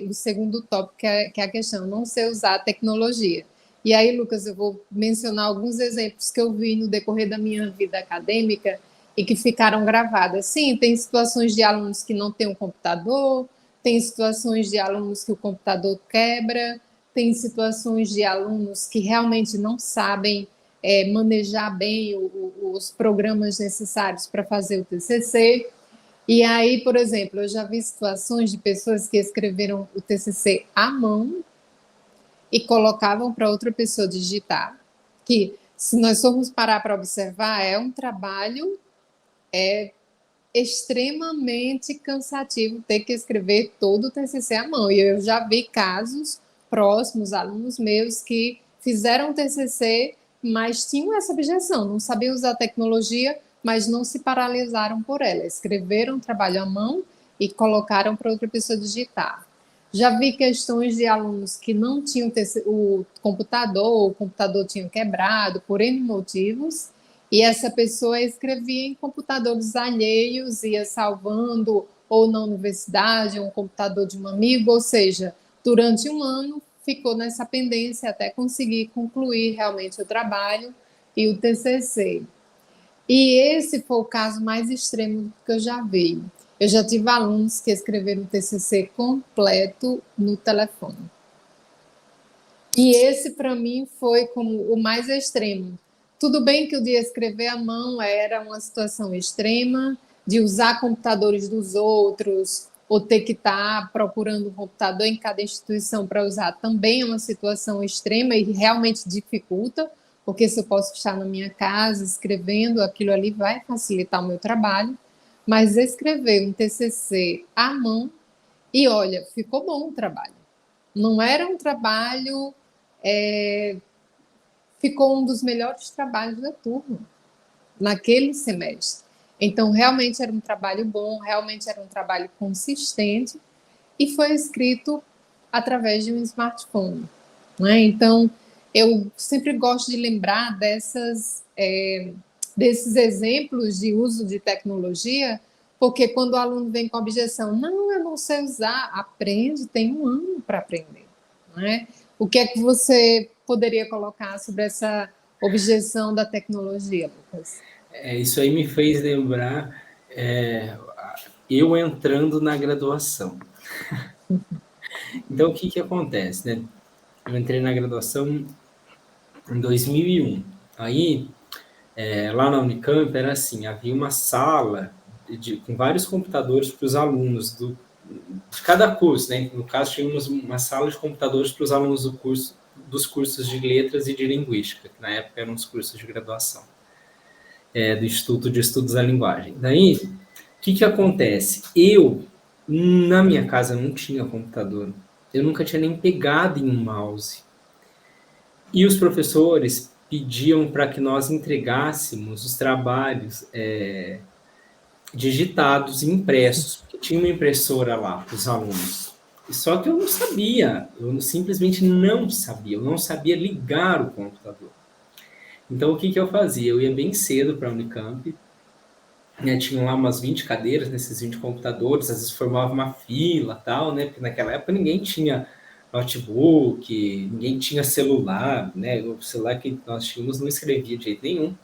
o segundo tópico, que é a questão, não sei usar a tecnologia. E aí, Lucas, eu vou mencionar alguns exemplos que eu vi no decorrer da minha vida acadêmica e que ficaram gravadas. Sim, tem situações de alunos que não têm um computador, tem situações de alunos que o computador quebra, tem situações de alunos que realmente não sabem manejar bem os programas necessários para fazer o TCC. E aí, por exemplo, eu já vi situações de pessoas que escreveram o TCC à mão e colocavam para outra pessoa digitar, que, se nós formos parar para observar, é um trabalho extremamente cansativo ter que escrever todo o TCC à mão. E eu já vi casos próximos, alunos meus, que fizeram o TCC, mas tinham essa objeção, não sabiam usar a tecnologia, mas não se paralisaram por ela. Escreveram o trabalho à mão e colocaram para outra pessoa digitar. Já vi questões de alunos que não tinham o computador tinha quebrado por N motivos, e essa pessoa escrevia em computadores alheios, ia salvando ou na universidade, um computador de um amigo, ou seja, durante um ano ficou nessa pendência até conseguir concluir realmente o trabalho e o TCC. E esse foi o caso mais extremo que eu já vi. Eu já tive alunos que escreveram o TCC completo no telefone. E esse, para mim, foi como o mais extremo. Tudo bem que o de escrever à mão era uma situação extrema, de usar computadores dos outros, ou ter que estar procurando um computador em cada instituição para usar, também é uma situação extrema e realmente dificulta, porque se eu posso estar na minha casa escrevendo, aquilo ali vai facilitar o meu trabalho. Mas escrever um TCC à mão, e olha, ficou bom o trabalho. Não era um trabalho... ficou um dos melhores trabalhos da turma, naquele semestre. Então, realmente era um trabalho bom, realmente era um trabalho consistente, e foi escrito através de um smartphone, né? Então, eu sempre gosto de lembrar desses exemplos de uso de tecnologia, porque quando o aluno vem com objeção, não, eu não sei usar, aprende, tem um ano para aprender, né? O que é que você poderia colocar sobre essa objeção da tecnologia, Lucas? Isso aí me fez lembrar eu entrando na graduação. Então, o que acontece, né? Eu entrei na graduação em 2001. Aí, lá na Unicamp, era assim, havia uma sala com vários computadores para os alunos de cada curso, né? No caso, tínhamos uma sala de computadores para os alunos dos cursos de letras e de linguística, que na época eram os cursos de graduação, do Instituto de Estudos da Linguagem. Daí, o que acontece? Na minha casa, não tinha computador. Eu nunca tinha nem pegado em um mouse. E os professores pediam para que nós entregássemos os trabalhos digitados e impressos, porque tinha uma impressora lá para os alunos. Só que eu não sabia, simplesmente não sabia, eu não sabia ligar o computador. Então, o que eu fazia? Eu ia bem cedo para a Unicamp, né, tinham lá umas 20 cadeiras nesses 20 computadores, às vezes formava uma fila, tal, né, porque naquela época ninguém tinha notebook, ninguém tinha celular, né, o celular que nós tínhamos não escrevia de jeito nenhum.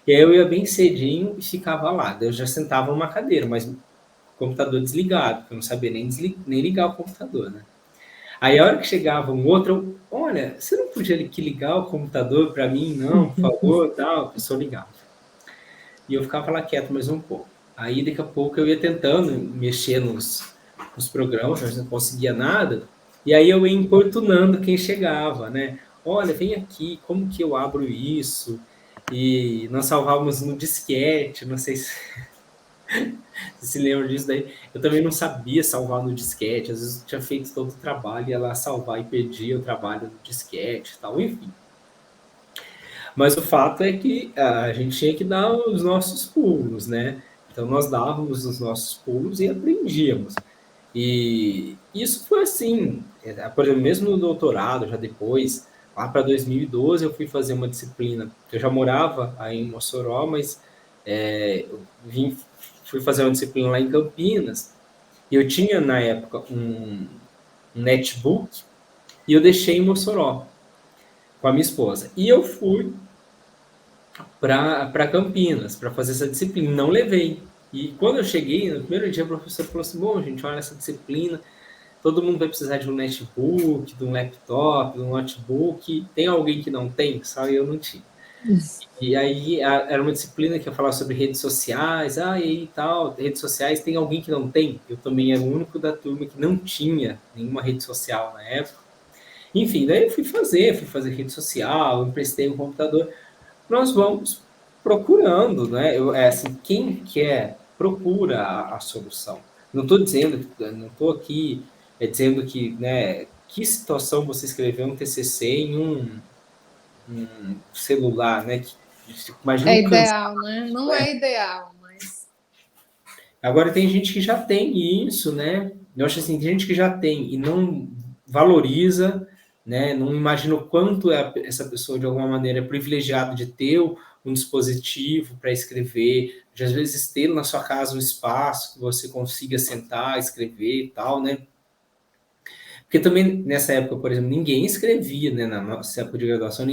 E aí eu ia bem cedinho e ficava lá, daí eu já sentava numa cadeira, mas o computador desligado, porque eu não sabia nem ligar o computador, né. Aí a hora que chegava um outro, olha, você não podia aqui ligar o computador para mim, não, por favor, tal, a pessoa ligava. E eu ficava lá quieto mais um pouco. Aí, daqui a pouco, eu ia tentando mexer nos programas, mas não conseguia nada. E aí eu ia importunando quem chegava, né? Olha, vem aqui, como que eu abro isso? E nós salvávamos no disquete, não sei se você se lembra disso daí. Eu também não sabia salvar no disquete, às vezes eu tinha feito todo o trabalho, ia lá salvar e perdia o trabalho no disquete e tal, enfim. Mas o fato é que a gente tinha que dar os nossos pulos, né? Então nós dávamos os nossos pulos e aprendíamos. E isso foi assim, por exemplo, mesmo no doutorado, já depois, lá para 2012 eu fui fazer uma disciplina. Eu já morava aí em Mossoró, mas eu fui fazer uma disciplina lá em Campinas. E eu tinha na época um netbook e eu deixei em Mossoró com a minha esposa. E eu fui para Campinas para fazer essa disciplina. Não levei. E quando eu cheguei, no primeiro dia, o professor falou assim: bom, gente, olha essa disciplina, todo mundo vai precisar de um netbook, de um laptop, de um notebook. Tem alguém que não tem? Só eu não tinha. E aí era uma disciplina que ia falar sobre redes sociais, e aí tal, redes sociais, tem alguém que não tem? Eu também era o único da turma que não tinha nenhuma rede social na época. Enfim, daí eu fui fazer rede social, emprestei um computador. Nós vamos procurando, né? Assim, quem quer, procura a solução. Não estou dizendo, não estou aqui dizendo que, né, que situação você escreveu um TCC em um celular, né? Imagina É o cansaço, ideal, né? Não né? é ideal, mas Agora tem gente que já tem isso, né? Eu acho assim, tem gente que já tem e não valoriza, né? Não imagina o quanto essa pessoa de alguma maneira é privilegiada de ter um dispositivo para escrever, de às vezes ter na sua casa um espaço que você consiga sentar, escrever e tal, né? Porque também nessa época, por exemplo, ninguém escrevia, né? Na nossa época de graduação,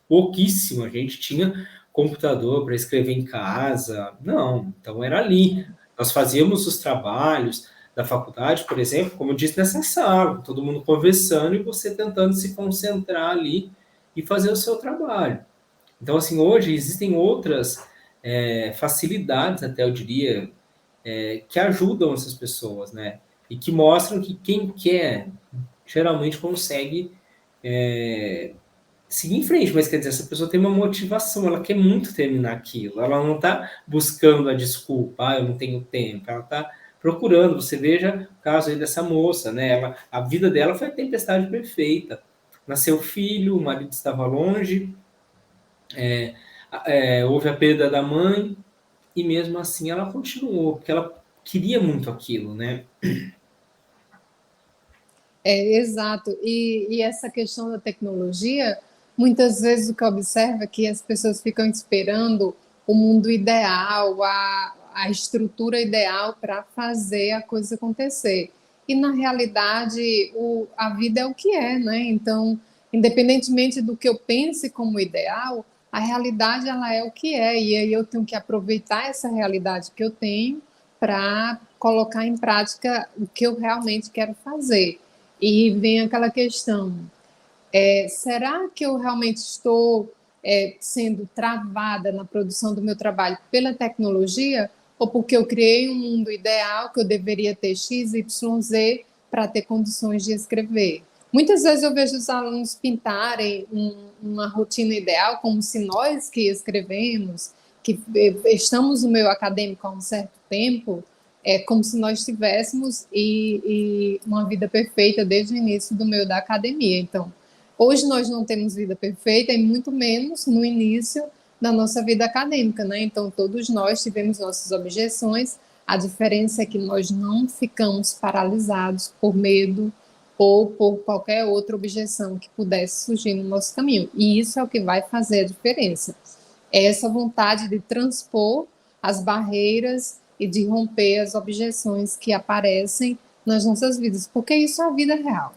pouquíssima gente tinha computador para escrever em casa. Não, então era ali. Nós fazíamos os trabalhos da faculdade, por exemplo, como eu disse, nessa sala, todo mundo conversando e você tentando se concentrar ali e fazer o seu trabalho. Então, assim, hoje existem outras facilidades, até eu diria, que ajudam essas pessoas, né? E que mostram que quem quer geralmente consegue seguir em frente, mas quer dizer, essa pessoa tem uma motivação, ela quer muito terminar aquilo, ela não está buscando a desculpa, eu não tenho tempo, ela está procurando. Você veja o caso aí dessa moça, né? A vida dela foi a tempestade perfeita. Nasceu filho, o marido estava longe, houve a perda da mãe, e mesmo assim ela continuou, porque ela queria muito aquilo, né? exato. E essa questão da tecnologia, muitas vezes o que observa é que as pessoas ficam esperando o mundo ideal, a estrutura ideal para fazer a coisa acontecer. E na realidade, a vida é o que é, né? Então, independentemente do que eu pense como ideal, a realidade ela é o que é. E aí eu tenho que aproveitar essa realidade que eu tenho para colocar em prática o que eu realmente quero fazer. E vem aquela questão: será que eu realmente estou sendo travada na produção do meu trabalho pela tecnologia ou porque eu criei um mundo ideal que eu deveria ter X, Y, Z para ter condições de escrever? Muitas vezes eu vejo os alunos pintarem uma rotina ideal como se nós que escrevemos, que estamos no meio acadêmico há um certo tempo, é como se nós tivéssemos uma vida perfeita desde o início do meio da academia. Então, Hoje nós não temos vida perfeita, e muito menos no início da nossa vida acadêmica, né? Então, todos nós tivemos nossas objeções. A diferença é que nós não ficamos paralisados por medo ou por qualquer outra objeção que pudesse surgir no nosso caminho. E isso é o que vai fazer a diferença. É essa vontade de transpor as barreiras e de romper as objeções que aparecem nas nossas vidas, porque isso é a vida real.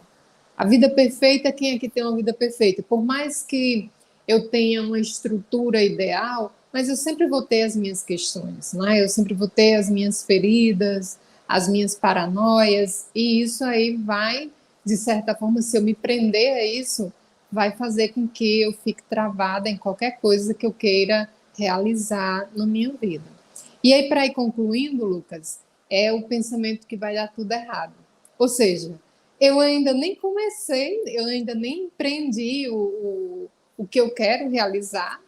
A vida perfeita, quem é que tem uma vida perfeita? Por mais que eu tenha uma estrutura ideal, mas eu sempre vou ter as minhas questões, né? Eu sempre vou ter as minhas feridas, as minhas paranoias, e isso aí vai, de certa forma, se eu me prender a isso, vai fazer com que eu fique travada em qualquer coisa que eu queira realizar na minha vida. E aí, para ir concluindo, Lucas, é o pensamento que vai dar tudo errado. Ou seja, eu ainda nem comecei, eu ainda nem empreendi o que eu quero realizar,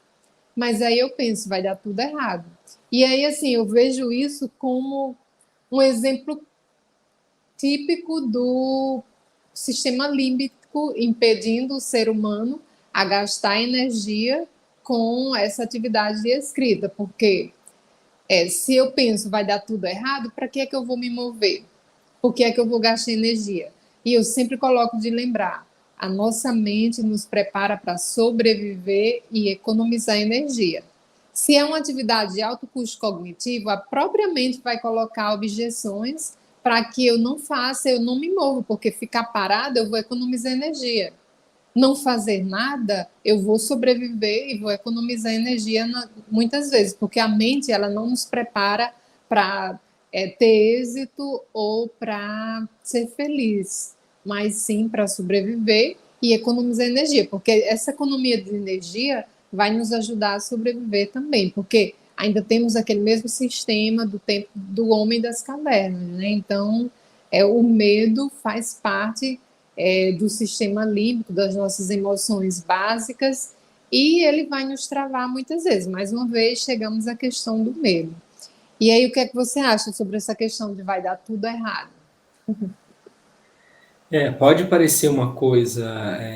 mas aí eu penso, vai dar tudo errado. E aí, assim, eu vejo isso como um exemplo típico do sistema límbico impedindo o ser humano a gastar energia com essa atividade de escrita, porque se eu penso vai dar tudo errado, para que é que eu vou me mover? Por que é que eu vou gastar energia? E eu sempre coloco de lembrar, a nossa mente nos prepara para sobreviver e economizar energia. Se é uma atividade de alto custo cognitivo, a própria mente vai colocar objeções para que eu não faça, eu não me movo, porque ficar parada eu vou economizar energia. Não fazer nada, eu vou sobreviver e vou economizar energia muitas vezes, porque a mente ela não nos prepara para ter êxito ou para ser feliz, mas sim para sobreviver e economizar energia, porque essa economia de energia vai nos ajudar a sobreviver também, porque ainda temos aquele mesmo sistema do tempo do homem das cavernas, né? Então, o medo faz parte do sistema límbico, das nossas emoções básicas, e ele vai nos travar muitas vezes. Mais uma vez, chegamos à questão do medo. E aí, o que é que você acha sobre essa questão de vai dar tudo errado? Pode parecer uma coisa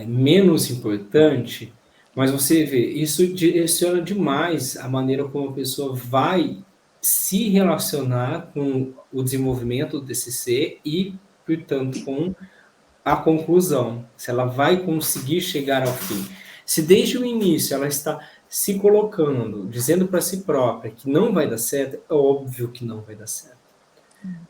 menos importante, mas você vê, isso direciona demais a maneira como a pessoa vai se relacionar com o desenvolvimento do TCC e, portanto, com a conclusão, se ela vai conseguir chegar ao fim. Se desde o início ela está se colocando, dizendo para si própria que não vai dar certo, é óbvio que não vai dar certo.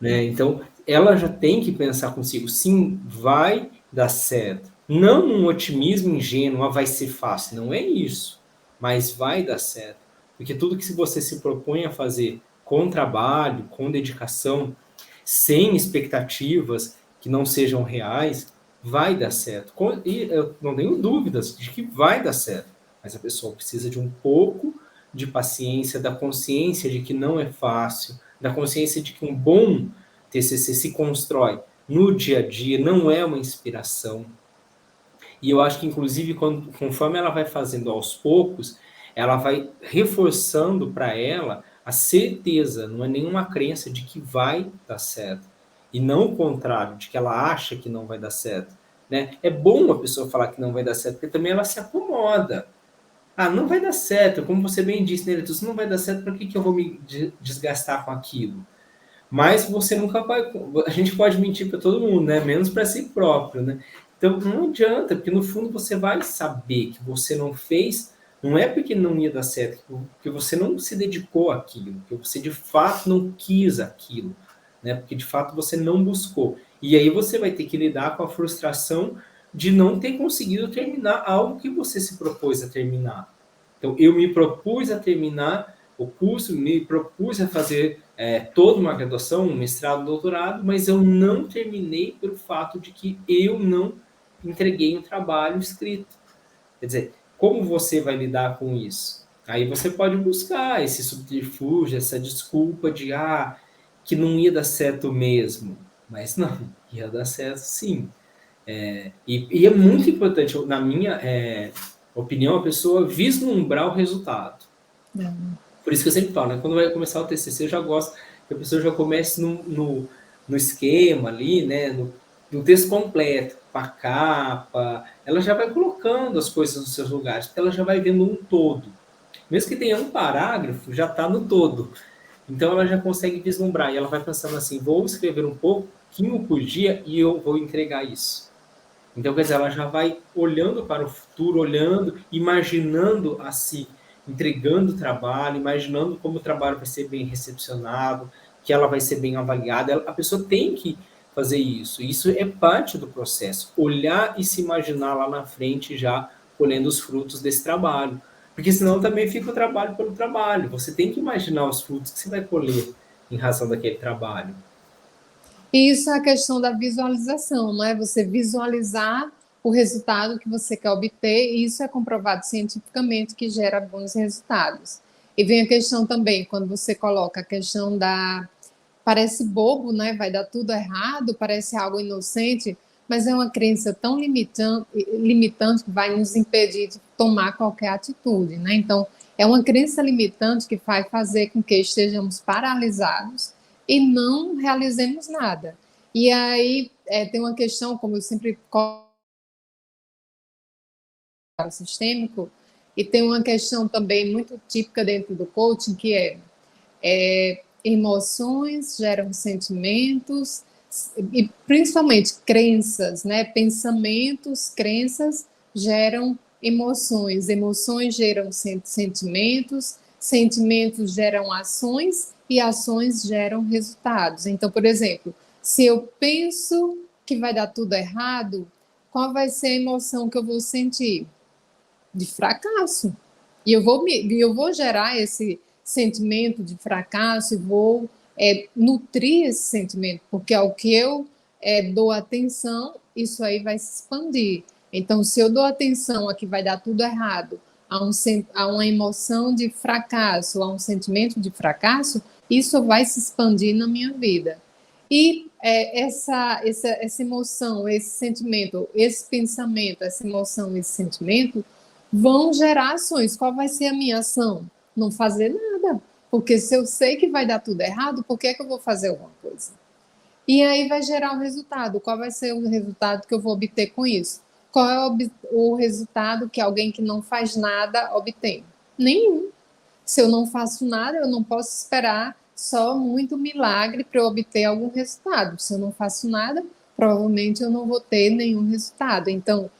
Né? Então, ela já tem que pensar consigo, sim, vai dar certo. Não um otimismo ingênuo, vai ser fácil, não é isso, mas vai dar certo. Porque tudo que você se propõe a fazer com trabalho, com dedicação, sem expectativas que não sejam reais, vai dar certo. E eu não tenho dúvidas de que vai dar certo, mas a pessoa precisa de um pouco de paciência, da consciência de que não é fácil, da consciência de que um bom TCC se constrói no dia a dia, não é uma inspiração. E eu acho que, inclusive, conforme ela vai fazendo aos poucos, ela vai reforçando para ela a certeza, não é nenhuma crença de que vai dar certo. E não o contrário, de que ela acha que não vai dar certo. Né? É bom a pessoa falar que não vai dar certo, porque também ela se acomoda. Ah, não vai dar certo, como você bem disse, né, Letus, não vai dar certo, para que eu vou me desgastar com aquilo? Mas você nunca vai. A gente pode mentir para todo mundo, né? Menos para si próprio, né? Então não adianta, porque no fundo você vai saber que você não fez, não é porque não ia dar certo, porque você não se dedicou àquilo, porque você de fato não quis aquilo, né? Porque de fato você não buscou. E aí você vai ter que lidar com a frustração de não ter conseguido terminar algo que você se propôs a terminar. Então eu me propus a terminar o curso, me propus a fazer toda uma graduação, um mestrado, um doutorado, mas eu não terminei pelo fato de que eu não entreguei um trabalho escrito. Quer dizer, como você vai lidar com isso? Aí você pode buscar esse subterfúgio, essa desculpa de que não ia dar certo mesmo. Mas não, ia dar certo sim. E é muito importante, na minha opinião, a pessoa vislumbrar o resultado. Por isso que eu sempre falo, né? Quando vai começar o TCC, eu já gosto que a pessoa já comece no esquema ali, né? No texto completo. com a capa, ela já vai colocando as coisas nos seus lugares, porque ela já vai vendo um todo. Mesmo que tenha um parágrafo, já está no todo. Então ela já consegue vislumbrar, e ela vai pensando assim, vou escrever um pouquinho por dia e eu vou entregar isso. Então, quer dizer, ela já vai olhando para o futuro, olhando, imaginando a si, entregando o trabalho, imaginando como o trabalho vai ser bem recepcionado, que ela vai ser bem avaliada. A pessoa tem que fazer isso. Isso é parte do processo. Olhar e se imaginar lá na frente já colhendo os frutos desse trabalho. Porque senão também fica o trabalho pelo trabalho. Você tem que imaginar os frutos que você vai colher em razão daquele trabalho. E isso é a questão da visualização, não é? Você visualizar o resultado que você quer obter, e isso é comprovado cientificamente que gera bons resultados. E vem a questão também, quando você coloca a questão da. Parece bobo, né? Vai dar tudo errado, parece algo inocente, mas é uma crença tão limitante que vai nos impedir de tomar qualquer atitude, né? Então, é uma crença limitante que vai fazer com que estejamos paralisados e não realizemos nada. E aí tem uma questão, como eu sempre coloco sistêmico, e tem uma questão também muito típica dentro do coaching, que emoções geram sentimentos, e principalmente crenças, né? Pensamentos, crenças geram emoções, emoções geram sentimentos, sentimentos geram ações e ações geram resultados. Então, por exemplo, se eu penso que vai dar tudo errado, qual vai ser a emoção que eu vou sentir? De fracasso. E eu vou gerar esse sentimento de fracasso e vou nutrir esse sentimento, porque ao que eu dou atenção, isso aí vai se expandir. Então, se eu dou atenção a que vai dar tudo errado, a uma emoção de fracasso, a um sentimento de fracasso, isso vai se expandir na minha vida. E essa emoção, esse sentimento, esse pensamento, essa emoção, esse sentimento vão gerar ações. Qual vai ser a minha ação? Não fazer nada. Porque se eu sei que vai dar tudo errado, por que, que eu vou fazer alguma coisa? E aí vai gerar um resultado. Qual vai ser o resultado que eu vou obter com isso? Qual é o resultado que alguém que não faz nada obtém? Nenhum. Se eu não faço nada, eu não posso esperar só muito milagre para eu obter algum resultado. Se eu não faço nada, provavelmente eu não vou ter nenhum resultado. Então,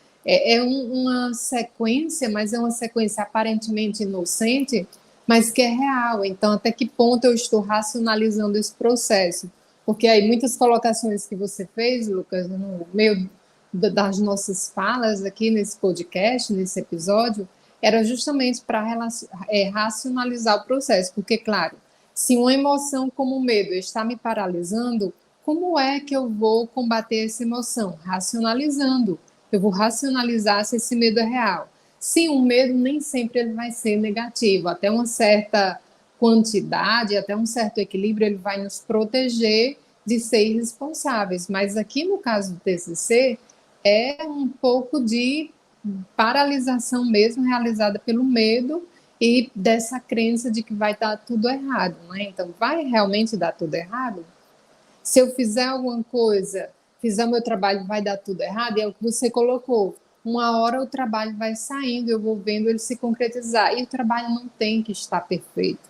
uma sequência, mas é uma sequência aparentemente inocente, mas que é real. Então, até que ponto eu estou racionalizando esse processo? Porque aí muitas colocações que você fez, Lucas, no meio das nossas falas aqui nesse podcast, nesse episódio, era justamente para racionalizar o processo, porque, claro, se uma emoção como o medo está me paralisando, como é que eu vou combater essa emoção? Racionalizando. Eu vou racionalizar se esse medo é real. Sim, o medo nem sempre ele vai ser negativo, até uma certa quantidade, até um certo equilíbrio, ele vai nos proteger de ser irresponsáveis. Mas aqui no caso do TCC, é um pouco de paralisação mesmo realizada pelo medo e dessa crença de que vai dar tudo errado, né? Então, vai realmente dar tudo errado? Se eu fizer alguma coisa, fizer o meu trabalho, vai dar tudo errado? E é o que você colocou. Uma hora o trabalho vai saindo, eu vou vendo ele se concretizar. E o trabalho não tem que estar perfeito.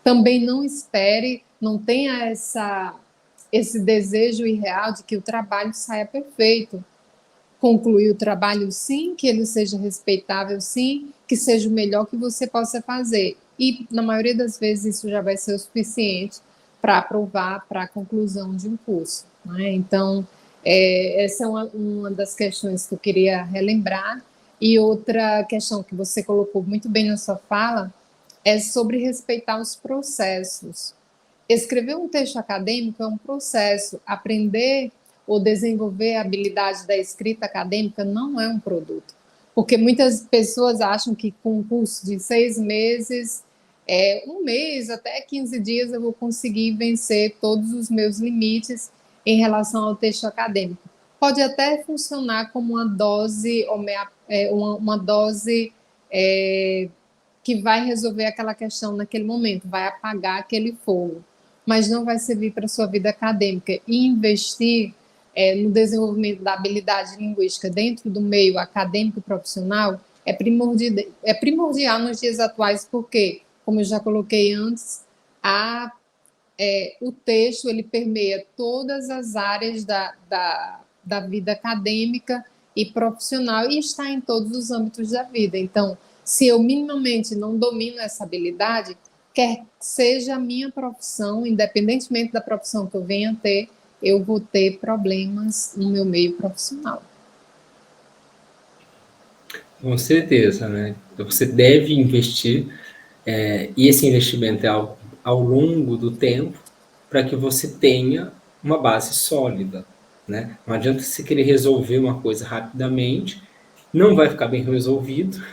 Também não espere, não tenha esse desejo irreal de que o trabalho saia perfeito. Concluir o trabalho, sim, que ele seja respeitável, sim, que seja o melhor que você possa fazer. E, na maioria das vezes, isso já vai ser o suficiente para aprovar para a conclusão de um curso. Né? Então, essa é uma das questões que eu queria relembrar. E outra questão que você colocou muito bem na sua fala é sobre respeitar os processos. Escrever um texto acadêmico é um processo. Aprender ou desenvolver a habilidade da escrita acadêmica não é um produto. Porque muitas pessoas acham que com um curso de 6 meses, um mês, até 15 dias, eu vou conseguir vencer todos os meus limites em relação ao texto acadêmico. Pode até funcionar como uma dose, uma dose que vai resolver aquela questão naquele momento, vai apagar aquele fogo, mas não vai servir para a sua vida acadêmica. E investir no desenvolvimento da habilidade linguística dentro do meio acadêmico e profissional é primordial nos dias atuais, porque, como eu já coloquei antes, o texto ele permeia todas as áreas da vida acadêmica e profissional e está em todos os âmbitos da vida. Então, se eu minimamente não domino essa habilidade, quer seja a minha profissão, independentemente da profissão que eu venha a ter, eu vou ter problemas no meu meio profissional. Com certeza, né? Então, você deve investir, e esse investimento é ao longo do tempo, para que você tenha uma base sólida, né? Não adianta você querer resolver uma coisa rapidamente, não vai ficar bem resolvido,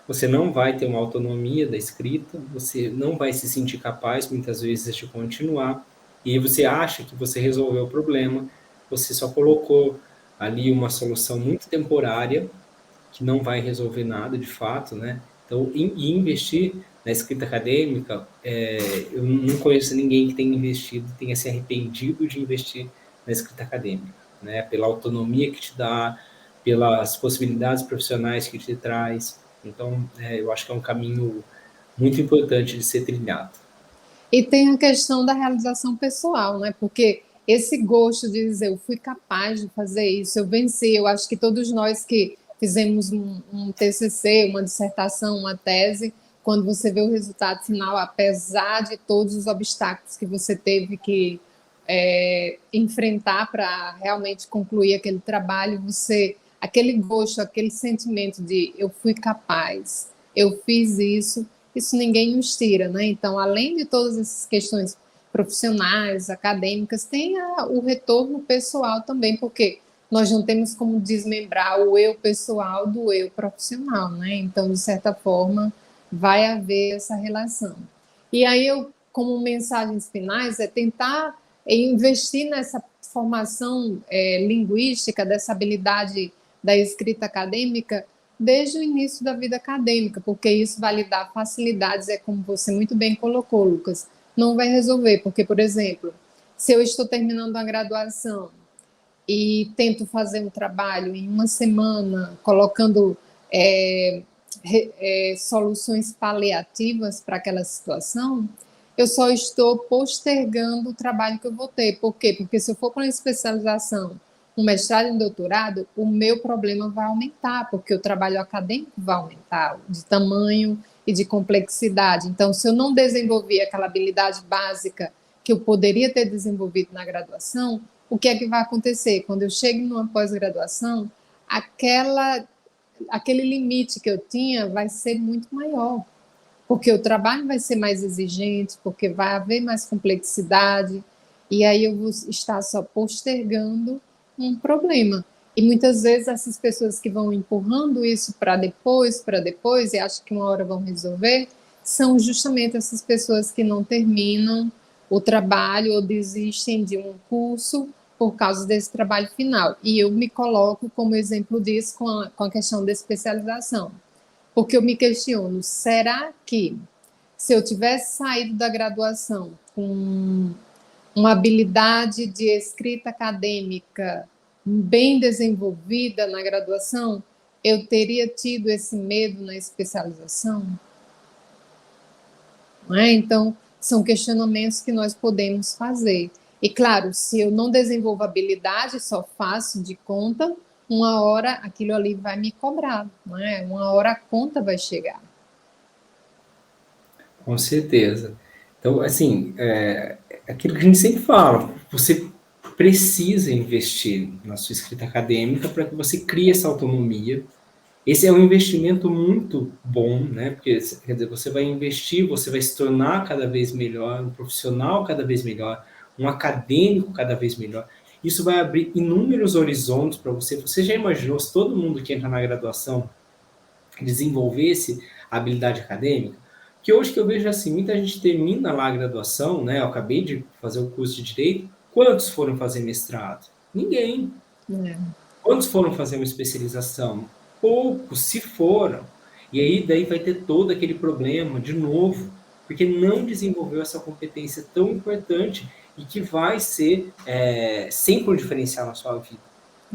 você não vai ter uma autonomia da escrita, você não vai se sentir capaz, muitas vezes, de continuar, e aí você acha que você resolveu o problema, você só colocou ali uma solução muito temporária, que não vai resolver nada de fato, né? Então, investir na escrita acadêmica, eu não conheço ninguém que tenha investido, tenha se arrependido de investir na escrita acadêmica, né? Pela autonomia que te dá, pelas possibilidades profissionais que te traz. Então, eu acho que é um caminho muito importante de ser trilhado. E tem a questão da realização pessoal, né? Porque esse gosto de dizer eu fui capaz de fazer isso, eu venci, eu acho que todos nós que fizemos um TCC, uma dissertação, uma tese, quando você vê o resultado final, apesar de todos os obstáculos que você teve que enfrentar para realmente concluir aquele trabalho, aquele gosto, aquele sentimento de eu fui capaz, eu fiz isso ninguém nos tira, né? Então, além de todas essas questões profissionais, acadêmicas, tem o retorno pessoal também, porque nós não temos como desmembrar o eu pessoal do eu profissional, né? Então, de certa forma, vai haver essa relação. E aí eu, como mensagens finais, é tentar investir nessa formação linguística, dessa habilidade da escrita acadêmica, desde o início da vida acadêmica, porque isso vai lhe dar facilidades, como você muito bem colocou, Lucas. Não vai resolver, porque, por exemplo, se eu estou terminando a graduação e tento fazer um trabalho em uma semana, colocando soluções paliativas para aquela situação, eu só estou postergando o trabalho que eu vou ter. Por quê? Porque se eu for para uma especialização, um mestrado e um doutorado, o meu problema vai aumentar, porque o trabalho acadêmico vai aumentar de tamanho e de complexidade. Então, se eu não desenvolver aquela habilidade básica que eu poderia ter desenvolvido na graduação, o que é que vai acontecer? Quando eu chego numa pós-graduação, aquele limite que eu tinha vai ser muito maior, porque o trabalho vai ser mais exigente, porque vai haver mais complexidade, e aí eu vou estar só postergando um problema. E muitas vezes essas pessoas que vão empurrando isso para depois, e acham que uma hora vão resolver, são justamente essas pessoas que não terminam o trabalho ou desistem de um curso por causa desse trabalho final. E eu me coloco como exemplo disso com a questão da especialização. Porque eu me questiono, será que se eu tivesse saído da graduação com uma habilidade de escrita acadêmica bem desenvolvida na graduação, eu teria tido esse medo na especialização? Não é? Então, são questionamentos que nós podemos fazer. E, claro, se eu não desenvolvo habilidade, só faço de conta, uma hora aquilo ali vai me cobrar, não é? Uma hora a conta vai chegar. Com certeza. Então, assim, aquilo que a gente sempre fala, você precisa investir na sua escrita acadêmica para que você crie essa autonomia. Esse é um investimento muito bom, né? Porque, quer dizer, você vai investir, você vai se tornar cada vez melhor, um profissional cada vez melhor, um acadêmico cada vez melhor. Isso vai abrir inúmeros horizontes para você. Você já imaginou se todo mundo que entra na graduação desenvolvesse a habilidade acadêmica? Que hoje que eu vejo assim, muita gente termina lá a graduação, né? Eu acabei de fazer o curso de Direito, quantos foram fazer mestrado? Ninguém. Quantos foram fazer uma especialização? Poucos, se foram. E aí daí vai ter todo aquele problema de novo, porque não desenvolveu essa competência tão importante e que vai ser sempre um diferencial na sua vida.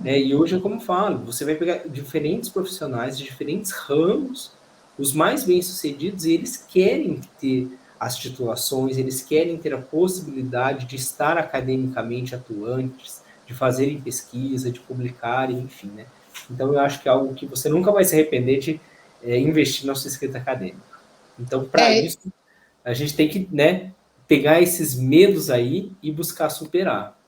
E hoje, como eu falo, você vai pegar diferentes profissionais de diferentes ramos, os mais bem-sucedidos, e eles querem ter as titulações, eles querem ter a possibilidade de estar academicamente atuantes, de fazerem pesquisa, de publicarem, enfim, né? Então, eu acho que é algo que você nunca vai se arrepender de investir na sua escrita acadêmica. Então, para É, isso, a gente tem que, né, pegar esses medos aí e buscar superar.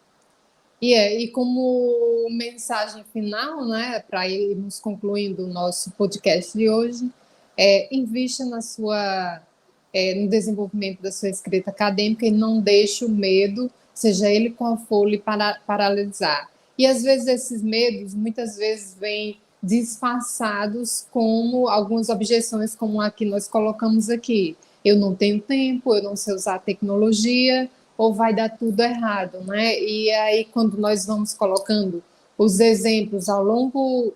e como mensagem final, né, para irmos concluindo o nosso podcast de hoje, invista no desenvolvimento da sua escrita acadêmica e não deixe o medo, seja ele qual for, lhe paralisar. E às vezes esses medos, muitas vezes, vêm disfarçados como algumas objeções, como a que nós colocamos aqui. Eu não tenho tempo, eu não sei usar tecnologia, ou vai dar tudo errado, né? E aí, quando nós vamos colocando os exemplos ao longo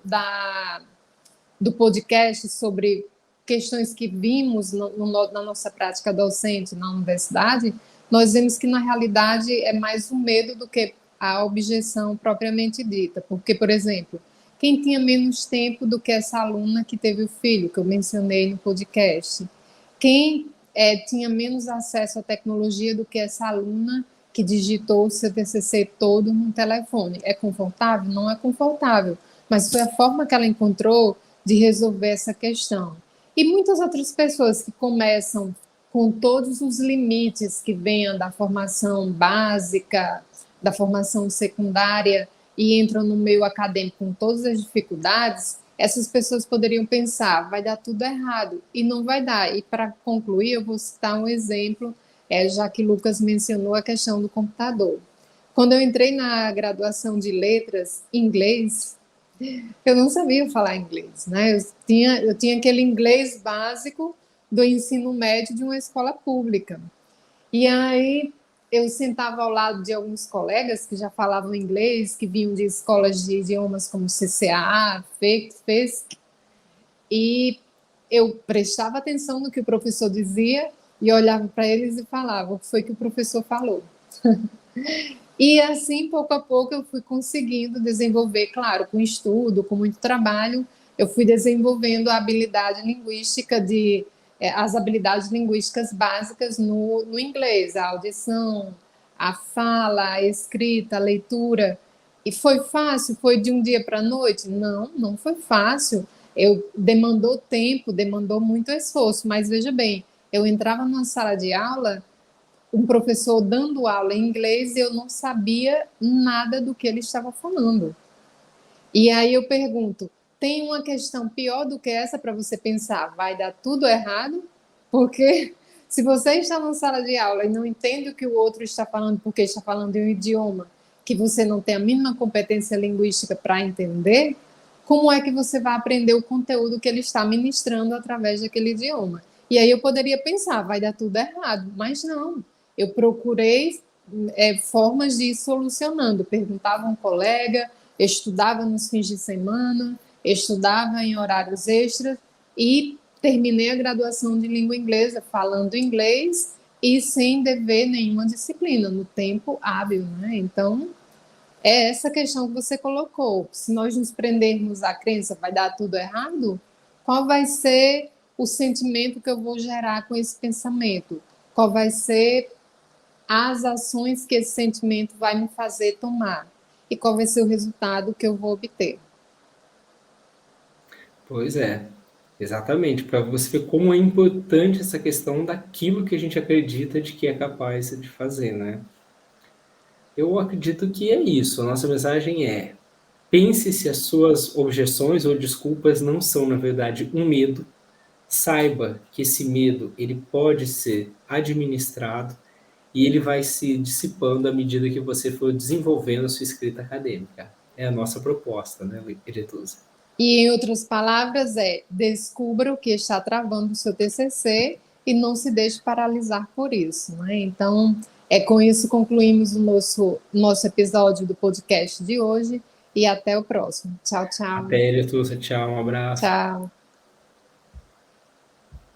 do podcast sobre questões que vimos na nossa prática docente na universidade, nós vemos que, na realidade, é mais um medo do que a objeção propriamente dita. Porque, por exemplo, quem tinha menos tempo do que essa aluna que teve o filho, que eu mencionei no podcast? Quem tinha menos acesso à tecnologia do que essa aluna que digitou o seu TCC todo no telefone? É confortável? Não é confortável, mas foi a forma que ela encontrou de resolver essa questão. E muitas outras pessoas que começam com todos os limites que venham da formação básica, da formação secundária e entram no meio acadêmico com todas as dificuldades, essas pessoas poderiam pensar, vai dar tudo errado, e não vai dar. E para concluir, eu vou citar um exemplo, já que Lucas mencionou a questão do computador. Quando eu entrei na graduação de letras em inglês, eu não sabia falar inglês, né? Eu tinha aquele inglês básico do ensino médio de uma escola pública. E aí eu sentava ao lado de alguns colegas que já falavam inglês, que vinham de escolas de idiomas como CCA, FESC, e eu prestava atenção no que o professor dizia e olhava para eles e falava o que foi que o professor falou. E assim, pouco a pouco, eu fui conseguindo desenvolver, claro, com estudo, com muito trabalho, eu fui desenvolvendo a habilidade linguística as habilidades linguísticas básicas no inglês, a audição, a fala, a escrita, a leitura. E foi fácil? Foi de um dia para a noite? Não, não foi fácil. Demandou tempo, demandou muito esforço, mas veja bem, eu entrava numa sala de aula, um professor dando aula em inglês e eu não sabia nada do que ele estava falando. E aí eu pergunto, tem uma questão pior do que essa para você pensar? Vai dar tudo errado? Porque se você está numa sala de aula e não entende o que o outro está falando porque está falando em um idioma que você não tem a mínima competência linguística para entender, como é que você vai aprender o conteúdo que ele está ministrando através daquele idioma? E aí eu poderia pensar, vai dar tudo errado, mas não. Eu procurei formas de ir solucionando. Perguntava a um colega, estudava nos fins de semana, estudava em horários extras e terminei a graduação de língua inglesa falando inglês e sem dever nenhuma disciplina, no tempo hábil, né? Então, é essa questão que você colocou. Se nós nos prendermos à crença, vai dar tudo errado? Qual vai ser o sentimento que eu vou gerar com esse pensamento? Qual vai ser as ações que esse sentimento vai me fazer tomar? E qual vai ser o resultado que eu vou obter? Pois é, exatamente, para você ver como é importante essa questão daquilo que a gente acredita de que é capaz de fazer, né? Eu acredito que é isso. A nossa mensagem é: pense se as suas objeções ou desculpas não são, na verdade, um medo. Saiba que esse medo ele pode ser administrado e ele vai se dissipando à medida que você for desenvolvendo a sua escrita acadêmica. É a nossa proposta, né, Eretusa? E, em outras palavras, descubra o que está travando o seu TCC e não se deixe paralisar por isso, né? Então, com isso concluímos o nosso episódio do podcast de hoje e até o próximo. Tchau, tchau. Até, Eretusa. Tchau, um abraço. Tchau.